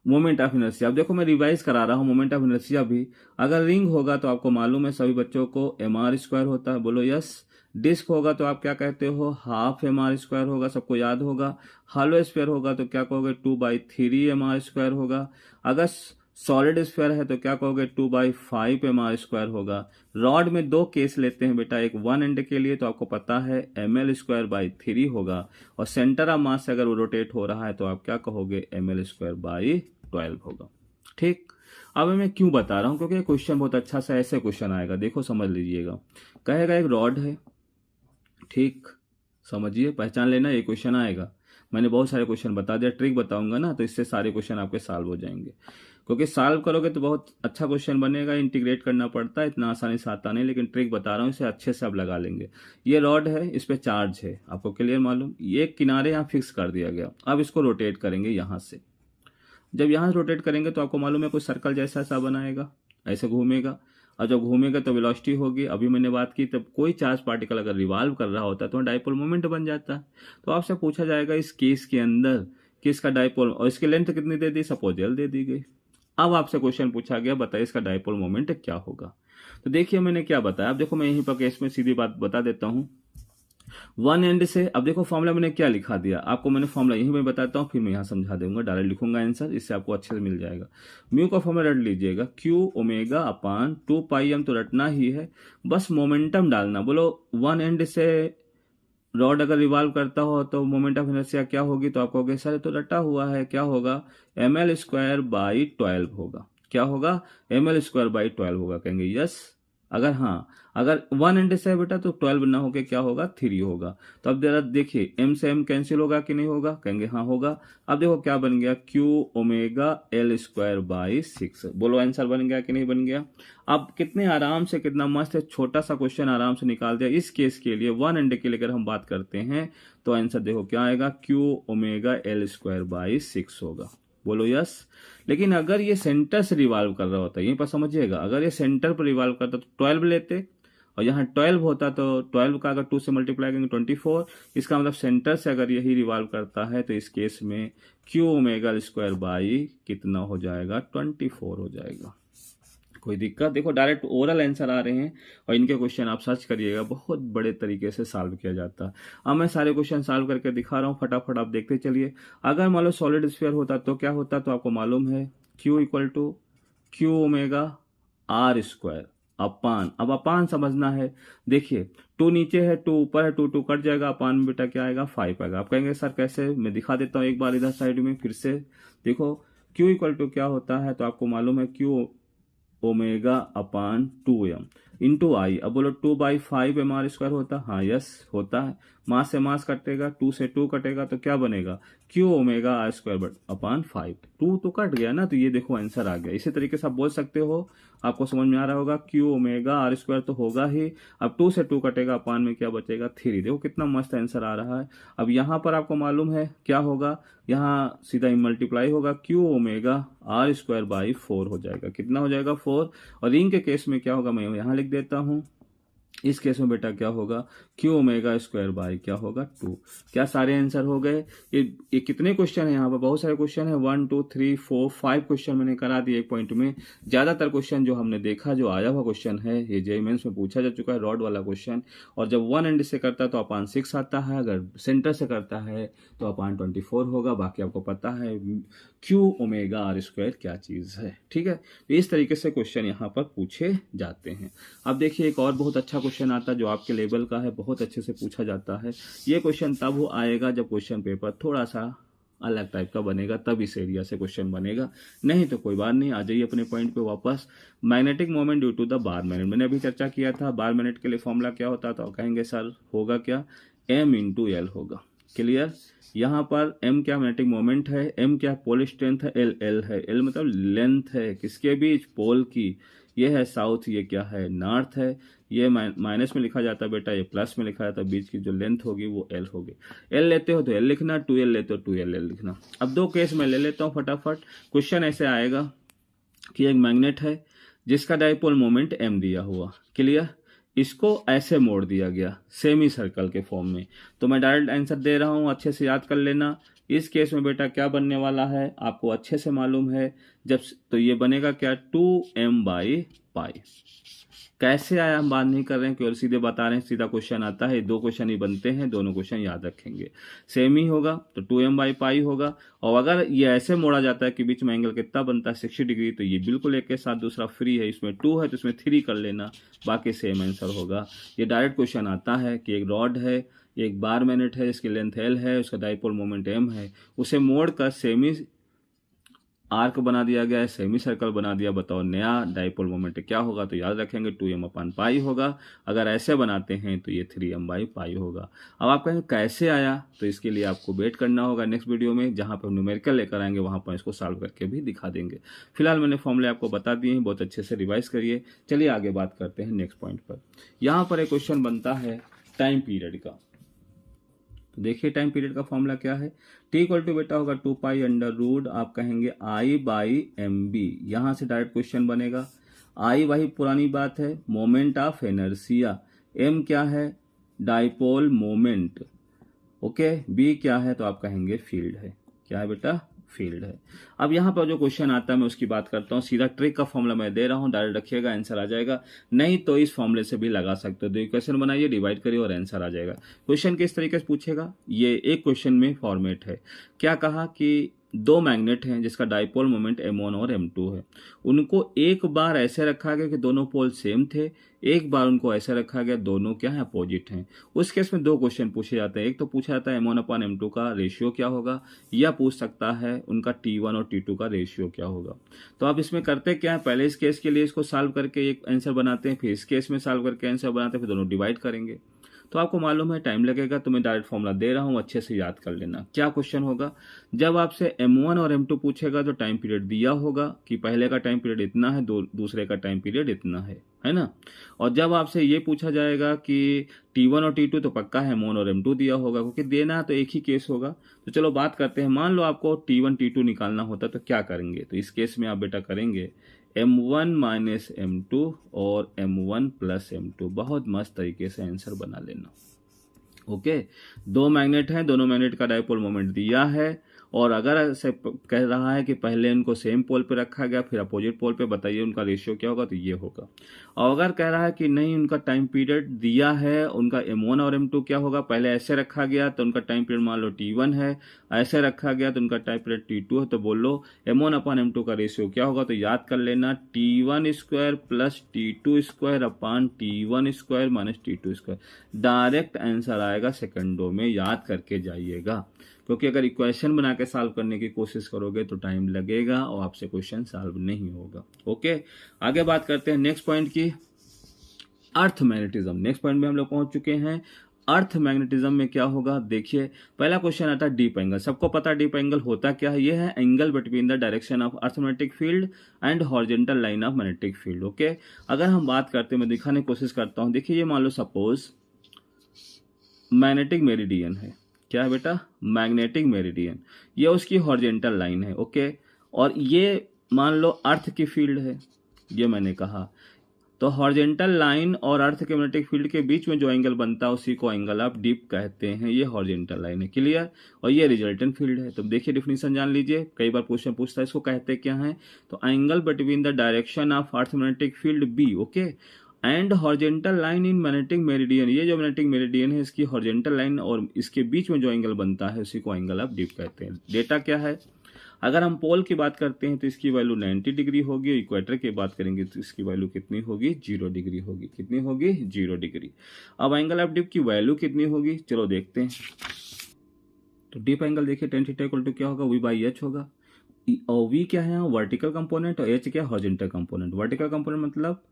Moment of inertia. अब देखो मैं रिवाइज करा रहा हूं, मोमेंट ऑफ इनर्शिया भी अगर रिंग होगा तो आपको मालूम है सभी बच्चों को mr² होता है, बोलो यस। डिस्क होगा तो आप क्या कहते हो, हाफ mr² होगा, सबको याद होगा। हॉलो स्फीयर होगा तो क्या कहोगे, 2/3 mr² होगा। अगर सॉलिड स्फीयर है तो क्या कहोगे, 2/5 mr² होगा। रॉड में दो केस लेते हैं बेटा, एक वन एंड के लिए तो आपको पता है ml²/3 होगा, और सेंटर ऑफ मास से अगर वो रोटेट हो रहा है तो आप क्या कहोगे, ml²/12 होगा। ठीक? अब मैं क्यों बता रहा हूं, क्योंकि क्वेश्चन बहुत अच्छा सा ऐसे क्वेश्चन आएगा, देखो समझ लीजिएगा। कहेगा एक रॉड है, ठीक, समझिए, पहचान लेना, ये क्वेश्चन आएगा। मैंने बहुत सारे क्वेश्चन बता दिया, ट्रिक बताऊंगा ना तो इससे सारे क्वेश्चन आपके सॉल्व हो जाएंगे, क्योंकि सॉल्व करोगे तो बहुत अच्छा क्वेश्चन बनेगा। इंटीग्रेट करना पड़ता है, इतना आसानी से आता नहीं, लेकिन ट्रिक बता रहा हूँ, इसे अच्छे से आप लगा लेंगे। ये रॉड है, इस पे चार्ज है, आपको क्लियर मालूम। ये किनारे यहाँ फिक्स कर दिया गया। अब इसको रोटेट करेंगे यहाँ से। जब यहाँ से रोटेट करेंगे तो आपको मालूम है कोई सर्कल जैसा सा बनाएगा, ऐसे घूमेगा, और जब घूमेगा तो वेलोसिटी होगी। अभी मैंने बात की, तब कोई चार्ज पार्टिकल अगर रिवॉल्व कर रहा होता है तो डायपोल मोमेंट बन जाता है। तो आपसे पूछा जाएगा इस केस के अंदर किसका डायपोल, और इसकी लेंथ कितनी दे दी, सपोज एल दे दी गई। अब आपसे क्वेश्चन पूछा गया, बताइए इसका डायपोल मोमेंट क्या होगा। तो देखिए मैंने क्या बताया। अब देखो मैं यहीं पर केस में सीधी बात बता देता हूं, वन एंड से। अब देखो फॉर्मूला मैंने क्या लिखा दिया आपको, मैंने फॉर्मूला यहीं में बताता हूँ, फिर मैं यहाँ समझा दूंगा, डायरेक्ट लिखूंगा आंसर, इससे आपको अच्छे से मिल जाएगा। म्यू का फॉर्मूला रट लीजिएगा, Q⍵/2πm तो रटना ही है, बस मोमेंटम डालना। बोलो वन एंड से रॉड अगर रिवॉल्व करता हो तो मोमेंट ऑफ इनर्शिया क्या होगी, तो आप कहोगे सर तो रटा हुआ है, क्या होगा, ml²/12 होगा। क्या होगा, ml²/12 होगा। कहेंगे यस। अगर हाँ, अगर वन एंड से है बेटा तो 12 ना होके क्या होगा, 3 होगा। तो अब जरा देखिए m से m कैंसिल होगा कि नहीं होगा, कहेंगे हाँ होगा। अब देखो क्या बन गया, Q⍵L²/6। बोलो आंसर बन गया कि नहीं बन गया। अब कितने आराम से, कितना मस्त है, छोटा सा क्वेश्चन आराम से निकाल दिया। इस केस के लिए वन एंड के लिए अगर हम बात करते हैं तो आंसर देखो क्या आएगा, Q⍵L²/6 होगा। बोलो यस। लेकिन अगर ये सेंटर से रिवॉल्व कर रहा होता, यहीं पर समझिएगा, अगर ये सेंटर पर रिवॉल्व करता तो 12 लेते, और यहाँ 12 होता तो 12 का अगर 2 से मल्टीप्लाई करेंगे 24। इसका मतलब सेंटर से अगर यही रिवॉल्व करता है तो इस केस में Q⍵L² कितना हो जाएगा, 24 हो जाएगा। कोई दिक्कत? देखो डायरेक्ट ओरल आंसर आ रहे हैं, और इनके क्वेश्चन आप सर्च करिएगा, बहुत बड़े तरीके से सॉल्व किया जाता है। अब मैं सारे क्वेश्चन सॉल्व करके दिखा रहा हूँ, फटाफट आप देखते चलिए। अगर मान लो सॉलिड स्फीयर होता तो क्या होता, तो आपको मालूम है Q⍵R²। अब अपान समझना है। देखिए 2 नीचे है, 2 ऊपर है, 2 कट जाएगा, अपान में बेटा क्या आएगा, 5 आएगा। आप कहेंगे सर कैसे, मैं दिखा देता हूँ एक बार इधर साइड में फिर से। देखो Q क्या होता है, तो आपको मालूम है Q⍵/2m। इंटू आई। अब बोलो 2/5 mr² होता, हाँ यस होता है। मास से मास कटेगा, 2 से 2 कटेगा तो क्या बनेगा, Q omega r² but upon 5। 2 तो कट गया ना, तो ये देखो आंसर आ गया। इसी तरीके से आप बोल सकते हो, आपको समझ में आ रहा होगा, Q ओमेगा r² तो होगा ही, अब 2 से 2 कटेगा, अपान में क्या बचेगा 3। देखो कितना मस्त आंसर आ रहा है। अब यहाँ पर आपको मालूम है क्या होगा, यहाँ सीधा मल्टीप्लाई होगा, Q ओमेगा r²/4 हो जाएगा। कितना हो जाएगा 4। और रिंग के केस में क्या होगा, मैं यहाँ लिख देता हूँ, इस केस में बेटा क्या होगा, Q ओमेगा² क्या होगा 2। क्या सारे आंसर हो गए। ये कितने क्वेश्चन है, यहाँ पर बहुत सारे क्वेश्चन है, 1 2 3 4 5 क्वेश्चन मैंने करा दिए एक पॉइंट में। ज्यादातर क्वेश्चन जो हमने देखा, जो आया हुआ क्वेश्चन है, ये जेईई मेंस में पूछा जा चुका है, रॉड वाला क्वेश्चन। और जब 1 एंड से करता है तो अपान 6 आता है, अगर सेंटर से करता है तो अपान 24 होगा। बाकी आपको पता है Q ओमेगा r² क्या चीज है, ठीक है। तो इस तरीके से क्वेश्चन यहाँ पर पूछे जाते हैं। अब देखिए एक और बहुत अच्छा क्वेश्चन आता है जो आपके लेवल का है, बहुत अच्छे से पूछा जाता है। ये क्वेश्चन तब वो आएगा जब क्वेश्चन पेपर थोड़ा सा अलग टाइप का बनेगा, तब इस एरिया से क्वेश्चन बनेगा, नहीं तो कोई बात नहीं। आ जाइए अपने पॉइंट पे वापस। Magnetic moment due to the bar magnet, मैंने अभी चर्चा किया था। बार मैग्नेट के लिए फॉर्मूला क्या होता था, तो कहेंगे सर होगा क्या, M × L होगा। क्लियर। यहाँ पर M क्या मैग्नेटिक मोमेंट है, M क्या पोल स्ट्रेंथ है, L है। L मतलब लेंथ है किसके बीच, पोल की। ये है साउथ, ये क्या है नॉर्थ है। ये माइनस में लिखा जाता है बेटा, ये प्लस में लिखा जाता है। बीच की जो लेंथ होगी वो L होगी। L लेते हो तो L लिखना, 2L लेते हो 2L लिखना। अब दो केस में ले लेता हूँ फटाफट। क्वेश्चन ऐसे आएगा कि एक मैग्नेट है जिसका डाइपोल मोमेंट M दिया हुआ। क्लियर। इसको ऐसे मोड़ दिया गया सेमी सर्कल के फॉर्म में, तो मैं डायरेक्ट आंसर दे रहा हूं, अच्छे से याद कर लेना। इस केस में बेटा क्या बनने वाला है आपको अच्छे से मालूम है, जब तो ये बनेगा क्या 2m/π। कैसे आया हम बात नहीं कर रहे हैं, केवल सीधे बता रहे हैं, सीधा क्वेश्चन आता है। दो क्वेश्चन ही बनते हैं, दोनों क्वेश्चन याद रखेंगे। सेम ही होगा तो 2m/π होगा। और अगर ये ऐसे मोड़ा जाता है कि बीच में एंगल कितना बनता है 60 डिग्री, तो ये बिल्कुल एक के साथ दूसरा फ्री है। इसमें 2 है तो इसमें 3 कर लेना, बाकी सेम आंसर होगा। ये डायरेक्ट क्वेश्चन आता है कि एक रॉड है, एक बार मैग्नेट है, इसकी लेंथ L है, उसका डाइपोल मोमेंट M है, उसे मोड़ कर सेमी आर्क बना दिया गया है, सेमी सर्कल बना दिया। बताओ नया डाइपोल मोमेंट क्या होगा, तो याद रखेंगे 2m/π होगा। अगर ऐसे बनाते हैं तो ये 3m/π होगा। अब आप कहेंगे कैसे आया, तो इसके लिए आपको वेट करना होगा नेक्स्ट वीडियो में, जहां पर हम न्यूमेरिकल लेकर आएंगे, वहां पर इसको सॉल्व करके भी दिखा देंगे। फिलहाल मैंने फॉर्मूले आपको बता दिए हैं, बहुत अच्छे से रिवाइज करिए। चलिए आगे बात करते हैं नेक्स्ट पॉइंट पर। यहाँ पर एक क्वेश्चन बनता है टाइम पीरियड का। तो देखिए टाइम पीरियड का फॉर्मूला क्या है, T = बेटा होगा 2π आप कहेंगे I/mb। यहां से डायरेक्ट क्वेश्चन बनेगा। I वही पुरानी बात है, मोमेंट ऑफ इनर्शिया। M क्या है, डाइपोल मोमेंट। ओके। B क्या है, तो आप कहेंगे फील्ड है। क्या है बेटा, फील्ड है। अब यहाँ पर जो क्वेश्चन आता है मैं उसकी बात करता हूँ। सीधा ट्रिक का फॉर्मूला मैं दे रहा हूँ, डायरेक्ट रखिएगा आंसर आ जाएगा। नहीं तो इस फॉर्मूले से भी लगा सकते हो। दो इक्वेशन बनाइए, डिवाइड करिए और आंसर आ जाएगा। क्वेश्चन किस तरीके से पूछेगा, ये एक क्वेश्चन में फॉर्मेट है। क्या कहा कि दो मैग्नेट हैं जिसका डाइपोल मोमेंट M1 और M2 है। उनको एक बार ऐसे रखा गया कि दोनों पोल सेम थे, एक बार उनको ऐसे रखा गया दोनों क्या है अपोजिट हैं। उस केस में दो क्वेश्चन पूछे जाते हैं। एक तो पूछा जाता है M1/M2 का रेशियो क्या होगा, या पूछ सकता है उनका T1 और T2 का रेशियो क्या होगा। तो आप इसमें करते क्या है, पहले इस केस के लिए इसको सॉल्व करके एक आंसर बनाते हैं, फिर इस केस में सॉल्व करके आंसर बनाते हैं, फिर दोनों डिवाइड करेंगे। तो आपको मालूम है टाइम लगेगा, तो मैं डायरेक्ट फॉर्मूला दे रहा हूं, अच्छे से याद कर लेना। क्या क्वेश्चन होगा, जब आपसे M1 और M2 पूछेगा तो टाइम पीरियड दिया होगा कि पहले का टाइम पीरियड इतना है, दूसरे का टाइम पीरियड इतना है ना। और जब आपसे ये पूछा जाएगा कि T1 और T2, तो पक्का है M1 और M2 दिया होगा, क्योंकि देना है तो एक ही केस होगा। तो चलो बात करते हैं। मान लो आपको T1 T2 निकालना होता तो क्या करेंगे, तो इस केस में आप बेटा करेंगे M1 - M2 और M1 + M2। बहुत मस्त तरीके से आंसर बना लेना। ओके। दो मैग्नेट हैं, दोनों मैग्नेट का डाइपोल मोमेंट दिया है, और अगर ऐसे कह रहा है कि पहले उनको सेम पोल पे रखा गया फिर अपोजिट पोल पे, बताइए उनका रेशियो क्या होगा, तो ये होगा। और अगर कह रहा है कि नहीं उनका टाइम पीरियड दिया है, उनका M1 और M2 क्या होगा, पहले ऐसे रखा गया तो उनका टाइम पीरियड मान लो T1 है, ऐसे रखा गया तो उनका टाइम पीरियड T2 है, तो बोलो M1/M2 का रेशियो क्या होगा। तो याद कर लेना T1² + T2² T1² - T2²। Direct answer आएगा सेकंडों में, याद करके जाइएगा, क्योंकि अगर इक्वेशन बना के सॉल्व करने की कोशिश करोगे तो टाइम लगेगा और आपसे क्वेश्चन सॉल्व नहीं होगा। ओके। आगे बात करते हैं नेक्स्ट पॉइंट की। अर्थ मैग्नेटिज्म। नेक्स्ट पॉइंट में हम लोग पहुंच चुके हैं। अर्थ मैग्नेटिज्म में क्या होगा, देखिए पहला क्वेश्चन आता है डीप एंगल। सबको पता है डीप एंगल होता क्या है, ये है angle between the direction of earth magnetic field and horizontal line of magnetic field. Okay, अगर हम बात करते हैं, मैं दिखाने की कोशिश करता हूं। देखिए ये मान लो सपोज मैग्नेटिक मेरिडियन है। क्या है बेटा, मैग्नेटिक मेरिडियन, ये उसकी हॉरिजॉन्टल लाइन है। ओके, और ये मान लो अर्थ की फील्ड है, ये मैंने कहा। तो हॉरिजॉन्टल लाइन और अर्थ के मैग्नेटिक फील्ड के बीच में जो एंगल बनता है उसी को एंगल ऑफ डीप कहते हैं। ये हॉरिजॉन्टल लाइन है, क्लियर। और ये रिजल्टेंट फील्ड है। तो देखिए डिफिनीशन जान लीजिए, कई बार क्वेश्चन पूछता है इसको कहते क्या है। तो angle between the direction of earth magnetic field B, okay, and horizontal line in magnetic meridian. ये जो मैग्नेटिक मेरिडियन है इसकी हॉरिजॉन्टल लाइन और इसके बीच में जो एंगल बनता है उसी को एंगल ऑफ डीप कहते हैं। डेटा क्या है, अगर हम पोल की बात करते हैं तो इसकी वैल्यू 90 डिग्री होगी। इक्वेटर की बात करेंगे तो इसकी वैल्यू कितनी होगी, 0 डिग्री होगी। कितनी होगी, 0 डिग्री। अब एंगल ऑफ डिप की वैल्यू कितनी होगी, चलो देखते हैं। तो डिप एंगल देखिए tan थीटा इक्वल टू क्या होगा, v/h होगा। और v क्या है, वर्टिकल कंपोनेंट, और h क्या, हॉरिजॉन्टल कंपोनेंट। वर्टिकल कंपोनेंट मतलब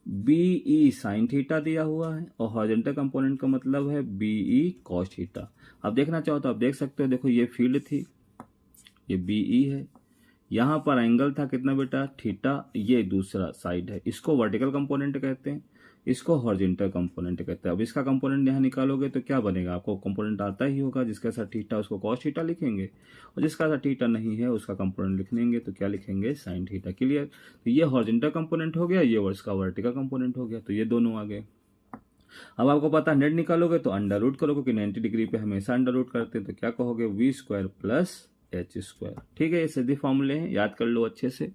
BE sin थीटा दिया हुआ है और हॉरिजॉन्टल कंपोनेंट का मतलब है BE cos थीटा। अब देखना चाहो तो आप देख सकते हो, देखो ये फील्ड थी, ये BE है, यहां पर एंगल था कितना बेटा, थीटा। ये दूसरा साइड है, इसको वर्टिकल कंपोनेंट कहते हैं, इसको हॉरिजॉन्टल कंपोनेंट कहते हैं। अब इसका कंपोनेंट यहां निकालोगे तो क्या बनेगा, आपको कंपोनेंट आता ही होगा। जिसका साथ थीटा उसको cos थीटा लिखेंगे, और जिसका साथ थीटा नहीं है उसका कंपोनेंट लिखेंगे तो क्या लिखेंगे, sin थीटा। क्लियर। तो ये हॉरिजॉन्टल कंपोनेंट हो गया, ये इसका वर्टिकल कंपोनेंट हो गया। तो ये दोनों आ गए। अब आपको पता नेट निकालोगे तो अंडर रूट करोगे, कि 90 डिग्री पे हमेशा अंडर रूट करते हैं। तो क्या कहोगे, v² प्लस h²। ठीक है, ये सीधे फॉर्मूले हैं, याद कर लो अच्छे से।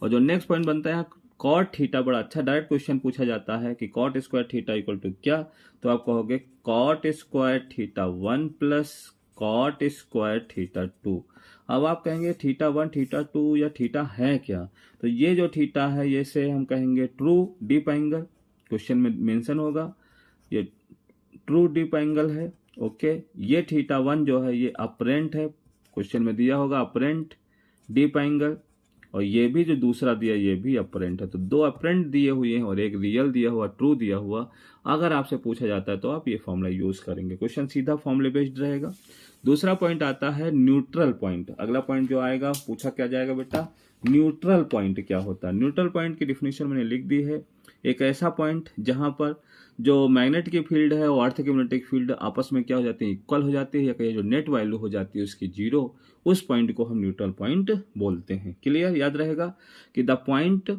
और जो नेक्स्ट पॉइंट बनता है कॉट थीटा, बड़ा अच्छा डायरेक्ट क्वेश्चन पूछा जाता है कि cot square theta equal to क्या। तो आप कहोगे cot square theta 1 plus cot square theta 2। अब आप कहेंगे थीटा 1 थीटा 2 या थीटा है क्या। तो ये जो थीटा है ये से हम कहेंगे ट्रू डीप एंगल, क्वेश्चन में मेंशन होगा, ये ट्रू डीप एंगल है। ओके, ये थीटा 1 जो है ये अपरेंट है, क्वेश्चन में दिया होगा अपरेंट डीप एंगल। और ये भी जो दूसरा दिया ये भी अपरेंट है। तो दो अपरेंट दिए हुए हैं और एक रियल दिया हुआ, ट्रू दिया हुआ। अगर आपसे पूछा जाता है तो आप ये फॉर्मूला यूज करेंगे, क्वेश्चन सीधा फॉर्मूले बेस्ड रहेगा। दूसरा पॉइंट आता है न्यूट्रल पॉइंट। अगला पॉइंट जो आएगा, पूछा क्या जाएगा बेटा, न्यूट्रल पॉइंट क्या होता है। न्यूट्रल पॉइंट की डिफिनेशन मैंने लिख दी है, एक ऐसा पॉइंट जहां पर जो मैग्नेट की फील्ड है और अर्थ की मैग्नेटिक फील्ड आपस में क्या हो जाती है, इक्वल हो जाती है, या कहीं जो नेट वैल्यू हो जाती है उसकी 0, उस पॉइंट को हम न्यूट्रल पॉइंट बोलते हैं। क्लियर, याद रहेगा कि the point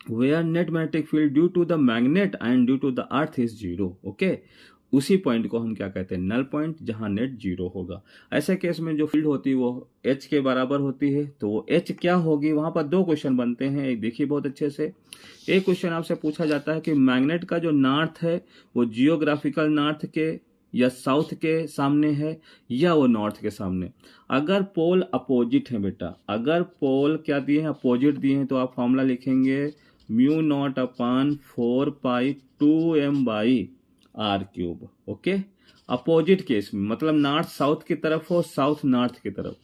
where net magnetic field due to the magnet and due to the earth is 0। Okay, उसी पॉइंट को हम क्या कहते हैं, नल पॉइंट, जहां नेट 0 होगा। ऐसे केस में जो फील्ड होती है वो H के बराबर होती है। तो वो H क्या होगी, वहां पर दो क्वेश्चन बनते हैं, एक देखिए बहुत अच्छे से। एक क्वेश्चन आपसे पूछा जाता है कि मैग्नेट का जो नॉर्थ है वो जियोग्राफिकल नॉर्थ के या साउथ के सामने है या वो नॉर्थ के सामने। अगर पोल अपोजिट है बेटा, अगर पोल क्या दिए हैं, अपोजिट दिए हैं, तो आप फॉर्मूला लिखेंगे μ0/4π2m/r³। ओके, अपोजिट केस में मतलब नॉर्थ साउथ की तरफ हो, साउथ नॉर्थ की तरफ।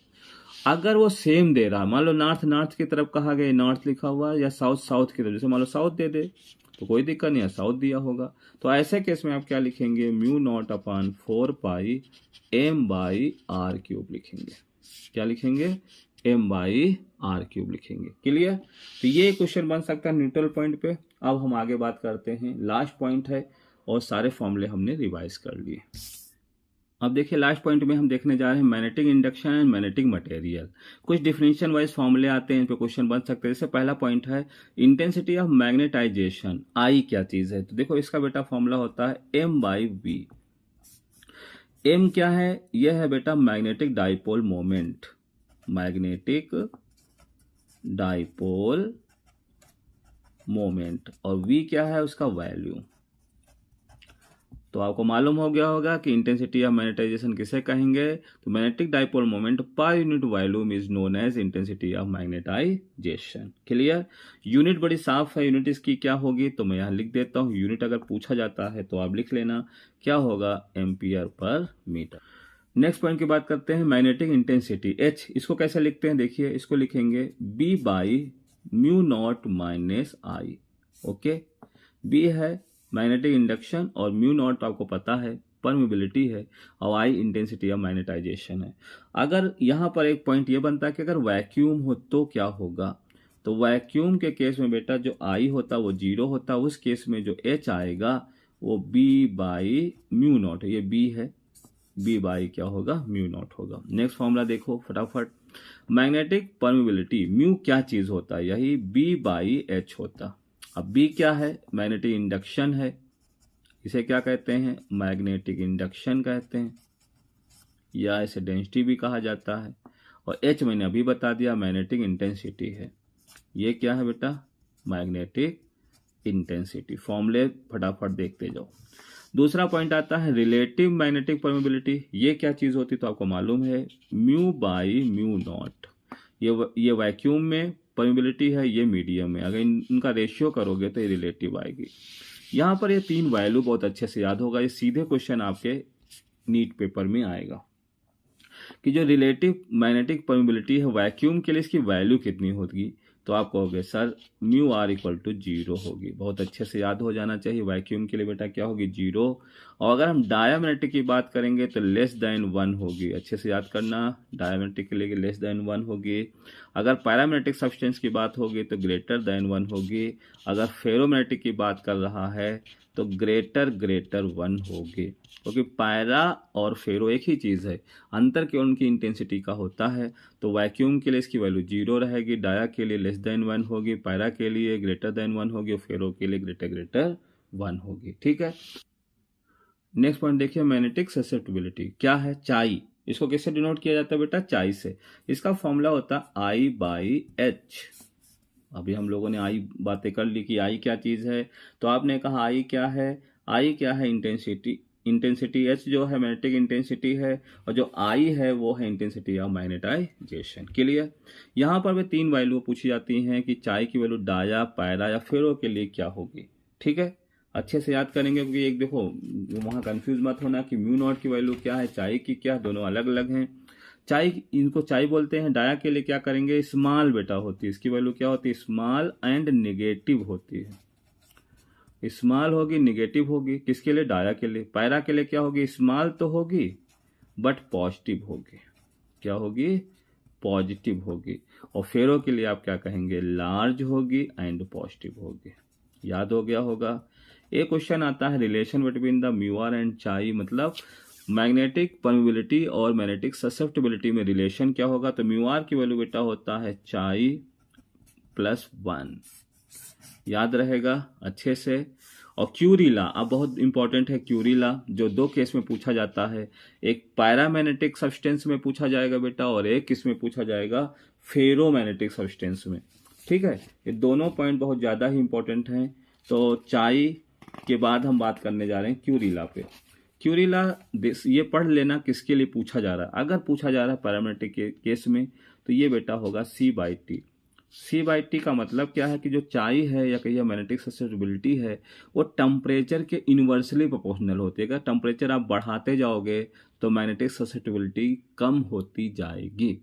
अगर वो सेम दे रहा, मान लो नॉर्थ नॉर्थ की तरफ कहा गया, नॉर्थ लिखा हुआ, या साउथ साउथ की तरफ, जैसे मान लो साउथ दे दे तो कोई दिक्कत नहीं है, साउथ दिया होगा। तो ऐसे केस में आप क्या लिखेंगे, μ0/4πm/r³ लिखेंगे। क्या लिखेंगे, m/r³ लिखेंगे। क्लियर। तो ये क्वेश्चन बन सकता है न्यूट्रल पॉइंट पे। अब हम आगे बात करते हैं, लास्ट पॉइंट है और सारे फॉर्मूले हमने रिवाइज कर लिए। अब देखिए लास्ट पॉइंट में हम देखने जा रहे हैं magnetic induction and magnetic material. कुछ डिफिनेशन वाइज फॉर्मूले आते हैं, इन पे क्वेश्चन बन सकते हैं। जैसे पहला पॉइंट है इंटेंसिटी ऑफ मैग्नेटाइजेशन, आई क्या चीज है। तो देखो इसका बेटा फॉर्मूला होता है m/v। m क्या है, यह है बेटा magnetic dipole moment, magnetic dipole moment, और v क्या है उसका वैल्यू। तो आपको मालूम हो गया होगा कि इंटेंसिटी ऑफ मैग्नेटाइजेशन किसे कहेंगे, तो magnetic dipole moment per unit volume is known as intensity of magnetisation. Clear. Unit बड़ी साफ है, यूनिट इसकी क्या होगी, तो मैं यहां लिख देता हूं। यूनिट अगर पूछा जाता है तो आप लिख लेना, क्या होगा, ampere per metre. Next point की बात करते हैं, मैग्नेटिक इंटेंसिटी H, इसको कैसे लिखते हैं, देखिए इसको लिखेंगे B/μ0 - I। ओके, B है मैग्नेटिक इंडक्शन और म्यू नॉट आपको पता है परमिबिलिटी है और आई इंटेंसिटी ऑफ मैग्नेटाइजेशन है। अगर यहाँ पर एक पॉइंट ये बनता है कि अगर वैक्यूम हो तो क्या होगा, तो वैक्यूम के केस में बेटा जो आई होता वो 0 होता, उस केस में जो एच आएगा वो बी बाई म्यू नॉट, ये बी है, बी बाई क्या होगा म्यू नॉट होगा। नेक्स्ट फॉर्मूला देखो फटाफट, मैग्नेटिक परमिबिलिटी म्यू क्या चीज होता है, यही बी बाई एच होता। अब बी क्या है, मैग्नेटिक इंडक्शन है, इसे क्या कहते हैं मैग्नेटिक इंडक्शन कहते हैं, या इसे डेंसिटी भी कहा जाता है। और एच मैंने अभी बता दिया मैग्नेटिक इंटेंसिटी है, ये क्या है बेटा मैग्नेटिक इंटेंसिटी। फॉर्मूले फटाफट देखते जाओ। दूसरा पॉइंट आता है रिलेटिव मैग्नेटिक परमिबिलिटी, ये क्या चीज होती तो आपको मालूम है म्यू बाई म्यू नॉट। ये वैक्यूम में परमिबिलिटी है, ये मीडियम में, अगर इनका रेशियो करोगे तो ये रिलेटिव आएगी। यहाँ पर ये 3 वैल्यू बहुत अच्छे से याद होगा, ये सीधे क्वेश्चन आपके नीट पेपर में आएगा कि जो रिलेटिव मैग्नेटिक परमिबिलिटी है वैक्यूम के लिए इसकी वैल्यू कितनी होगी, तो आप कहोगे sir mu R equal to 0 होगी। बहुत अच्छे से याद हो जाना चाहिए, वैक्यूम के लिए बेटा क्या होगी 0। और अगर हम डायमैग्नेटिक की बात करेंगे तो लेस देन 1 होगी, अच्छे से याद करना, डायमैग्नेटिक के लिए लेस देन 1 होगी। अगर पैरामैग्नेटिक सब्सटेंस की बात होगी तो ग्रेटर देन 1 होगी। अगर फेरोमैग्नेटिक की बात कर रहा है तो ग्रेटर 1 होगी, क्योंकि पैरा और फेरो एक ही चीज़ है, अंतर केवल उनकी इंटेंसिटी का होता है। तो वैक्यूम के लिए इसकी वैल्यू 0 रहेगी, डाया के लिए लेस देन 1 होगी, पैरा के लिए ग्रेटर देन 1 होगी और फेरो के लिए ग्रेटर 1 होगी। ठीक है, नेक्स्ट पॉइंट देखिए मैग्नेटिक ससेप्टिबिलिटी क्या है, चाई, इसको कैसे डिनोट किया जाता है बेटा चाई से। इसका फॉर्मूला होता है आई बाई एच। अभी हम लोगों ने आई बातें कर ली कि आई क्या चीज है, तो आपने कहा आई क्या है, आई क्या है इंटेंसिटी, इंटेंसिटी एच जो है मैग्नेटिक इंटेंसिटी है और जो आई है वो है इंटेंसिटी ऑफ मैग्नेटाइजेशन। क्लियर, यहाँ पर भी 3 वैल्यू पूछी जाती हैं कि चाई की वैल्यू डाया पैरा या फेरो के लिए क्या होगी। ठीक है, अच्छे से याद करेंगे, क्योंकि एक देखो वहाँ कंफ्यूज मत होना कि म्यू नॉट की वैल्यू क्या है चाई की क्या, दोनों अलग अलग हैं। चाई, इनको चाई बोलते हैं, डाया के लिए क्या करेंगे स्मॉल बेटा होती है, इसकी वैल्यू क्या होती है स्मॉल एंड निगेटिव होती है, स्मॉल होगी निगेटिव होगी, किसके लिए डाया के लिए। पैरा के लिए क्या होगी स्मॉल तो होगी बट पॉजिटिव होगी, क्या होगी पॉजिटिव होगी। और फेरो के लिए आप क्या कहेंगे लार्ज होगी एंड पॉजिटिव होगी। याद हो गया होगा। एक क्वेश्चन आता है relation between the mu R and chi, मतलब मैग्नेटिक परमिबिलिटी और मैग्नेटिक ससेप्टिबिलिटी में रिलेशन क्या होगा, तो म्यू आर की वैल्यू बेटा होता है चाई प्लस 1, याद रहेगा अच्छे से। और क्यूरी लॉ अब बहुत इंपॉर्टेंट है, क्यूरी लॉ जो 2 केस में पूछा जाता है, एक पैरामैग्नेटिक सब्सटेंस में पूछा जाएगा बेटा और एक किस में पूछा जाएगा फेरोमैग्नेटिक सब्सटेंस में। ठीक है, ये दोनों पॉइंट बहुत ज्यादा ही इंपॉर्टेंट हैं। तो चाई के बाद हम बात करने जा रहे हैं क्यूरी लॉ पे। क्यूरी लॉ ये पढ़ लेना किसके लिए पूछा जा रहा है, अगर पूछा जा रहा है पैरामैग्नेटिक के केस में तो ये बेटा होगा C/T। C/T का मतलब क्या है कि जो चाई है या कहिए मैग्नेटिक ससेप्टिबिलिटी है वो टेम्परेचर के इन्वर्सली प्रोपोर्शनल होती है। अगर टेम्परेचर आप बढ़ाते जाओगे तो मैग्नेटिक ससेप्टिबिलिटी कम होती जाएगी।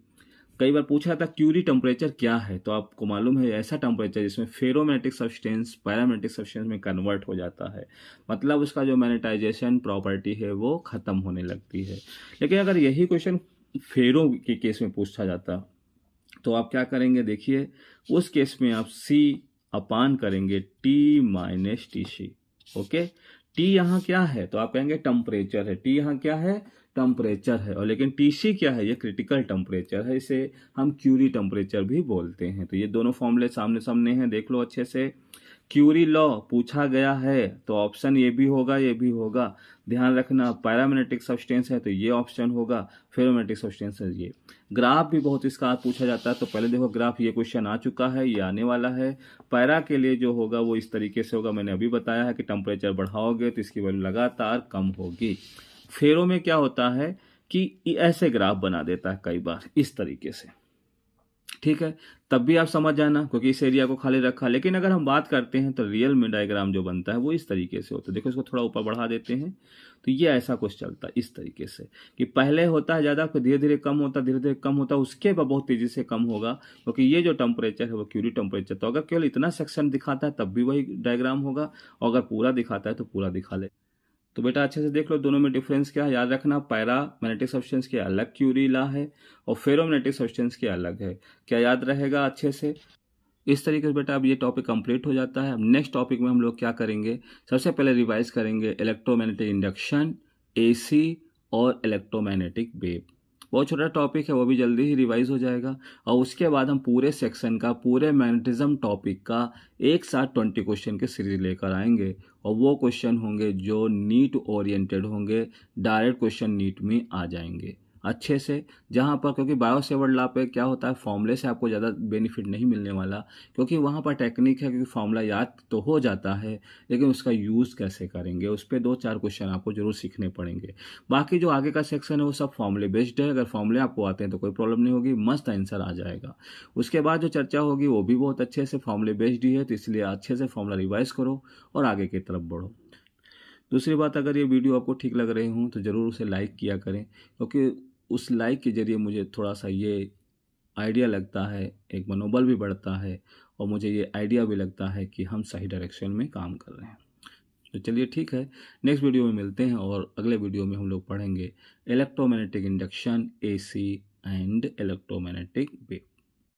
कई बार पूछा था क्यूरी टेम्परेचर क्या है, तो आपको मालूम है ऐसा टेम्परेचर जिसमें फेरोमैग्नेटिक सब्सटेंस पैरामैग्नेटिक सब्सटेंस में कन्वर्ट हो जाता है, मतलब उसका जो मैग्नेटाइजेशन प्रॉपर्टी है वो खत्म होने लगती है। लेकिन अगर यही क्वेश्चन फेरो के केस में पूछा जाता तो आप क्या करेंगे, देखिए उस केस में आप C अपान करेंगे T minus TC। Okay, T यहाँ क्या है तो आप कहेंगे टेम्परेचर है, T यहाँ क्या है टेम्परेचर है, और लेकिन TC क्या है ये क्रिटिकल टेम्परेचर है, इसे हम क्यूरी टेम्परेचर भी बोलते हैं। तो ये दोनों फॉर्मूले सामने सामने हैं, देख लो अच्छे से। क्यूरी लॉ पूछा गया है तो ऑप्शन ये भी होगा ये भी होगा, ध्यान रखना। पैरामैग्नेटिक सब्सटेंस है तो ये ऑप्शन होगा, फेरोमैग्नेटिक सब्सटेंस है ये। ग्राफ भी बहुत इसका पूछा जाता है, तो पहले देखो ग्राफ, ये क्वेश्चन आ चुका है, ये आने वाला है। पैरा के लिए जो होगा वो इस तरीके से होगा, मैंने अभी बताया है कि टेम्परेचर बढ़ाओगे तो इसकी वैल्यू लगातार कम होगी। फेरो में क्या होता है कि ऐसे ग्राफ बना देता है कई बार इस तरीके से, ठीक है, तब भी आप समझ जाना क्योंकि इस एरिया को खाली रखा। लेकिन अगर हम बात करते हैं तो रियल में डायग्राम जो बनता है वो इस तरीके से होता है। देखो इसको थोड़ा ऊपर बढ़ा देते हैं तो ये ऐसा कुछ चलता है इस तरीके से कि पहले होता है ज़्यादा, फिर धीरे धीरे कम होता, धीरे धीरे कम होता, उसके बाद बहुत तेज़ी से कम होगा क्योंकि ये जो टेम्परेचर है वो क्यूरी टेम्परेचर। तो अगर केवल इतना सेक्शन दिखाता है तब भी वही डायग्राम होगा, और अगर पूरा दिखाता है तो पूरा दिखा ले। तो बेटा अच्छे से देख लो दोनों में डिफरेंस क्या है, याद रखना पैरा मैग्नेटिक सब्सटेंस के अलग क्यूरी लॉ है और फेरोमैग्नेटिक सब्सटेंस के अलग है। क्या याद रहेगा अच्छे से? इस तरीके से बेटा अब ये टॉपिक कंप्लीट हो जाता है। अब नेक्स्ट टॉपिक में हम लोग क्या करेंगे, सबसे पहले रिवाइज करेंगे इलेक्ट्रोमैग्नेटिक इंडक्शन, एसी और इलेक्ट्रोमैग्नेटिक वेव। बहुत छोटा टॉपिक है, वो भी जल्दी ही रिवाइज हो जाएगा। और उसके बाद हम पूरे सेक्शन का, पूरे मैग्नेटिज्म टॉपिक का एक साथ 20 क्वेश्चन के सीरीज लेकर आएंगे, और वो क्वेश्चन होंगे जो नीट ओरिएंटेड होंगे, डायरेक्ट क्वेश्चन नीट में आ जाएंगे अच्छे से। जहाँ पर क्योंकि बायो सेवर्ट लॉ पे क्या होता है, फॉर्मूले से आपको ज़्यादा बेनिफिट नहीं मिलने वाला, क्योंकि वहाँ पर टेक्निक है, क्योंकि फॉर्मूला याद तो हो जाता है लेकिन उसका यूज़ कैसे करेंगे उस पर 2-4 क्वेश्चन आपको जरूर सीखने पड़ेंगे। बाकी जो आगे का सेक्शन है वो सब फॉर्मूले बेस्ड है। अगर फॉर्मूले आपको आते हैं तो कोई प्रॉब्लम नहीं होगी, मस्त आंसर आ जाएगा। उसके बाद जो चर्चा होगी वो भी बहुत अच्छे से फॉर्मूले बेस्ड ही है, तो इसलिए अच्छे से फॉर्मूला रिवाइज करो और आगे की तरफ बढ़ो। दूसरी बात, अगर ये वीडियो आपको ठीक लग रहे हों तो ज़रूर उसे लाइक किया करें, क्योंकि उस लाइक के ज़रिए मुझे थोड़ा सा ये आइडिया लगता है, एक मनोबल भी बढ़ता है, और मुझे ये आइडिया भी लगता है कि हम सही डायरेक्शन में काम कर रहे हैं। तो चलिए ठीक है, नेक्स्ट वीडियो में मिलते हैं, और अगले वीडियो में हम लोग पढ़ेंगे electromagnetic induction, AC and electromagnetic wave.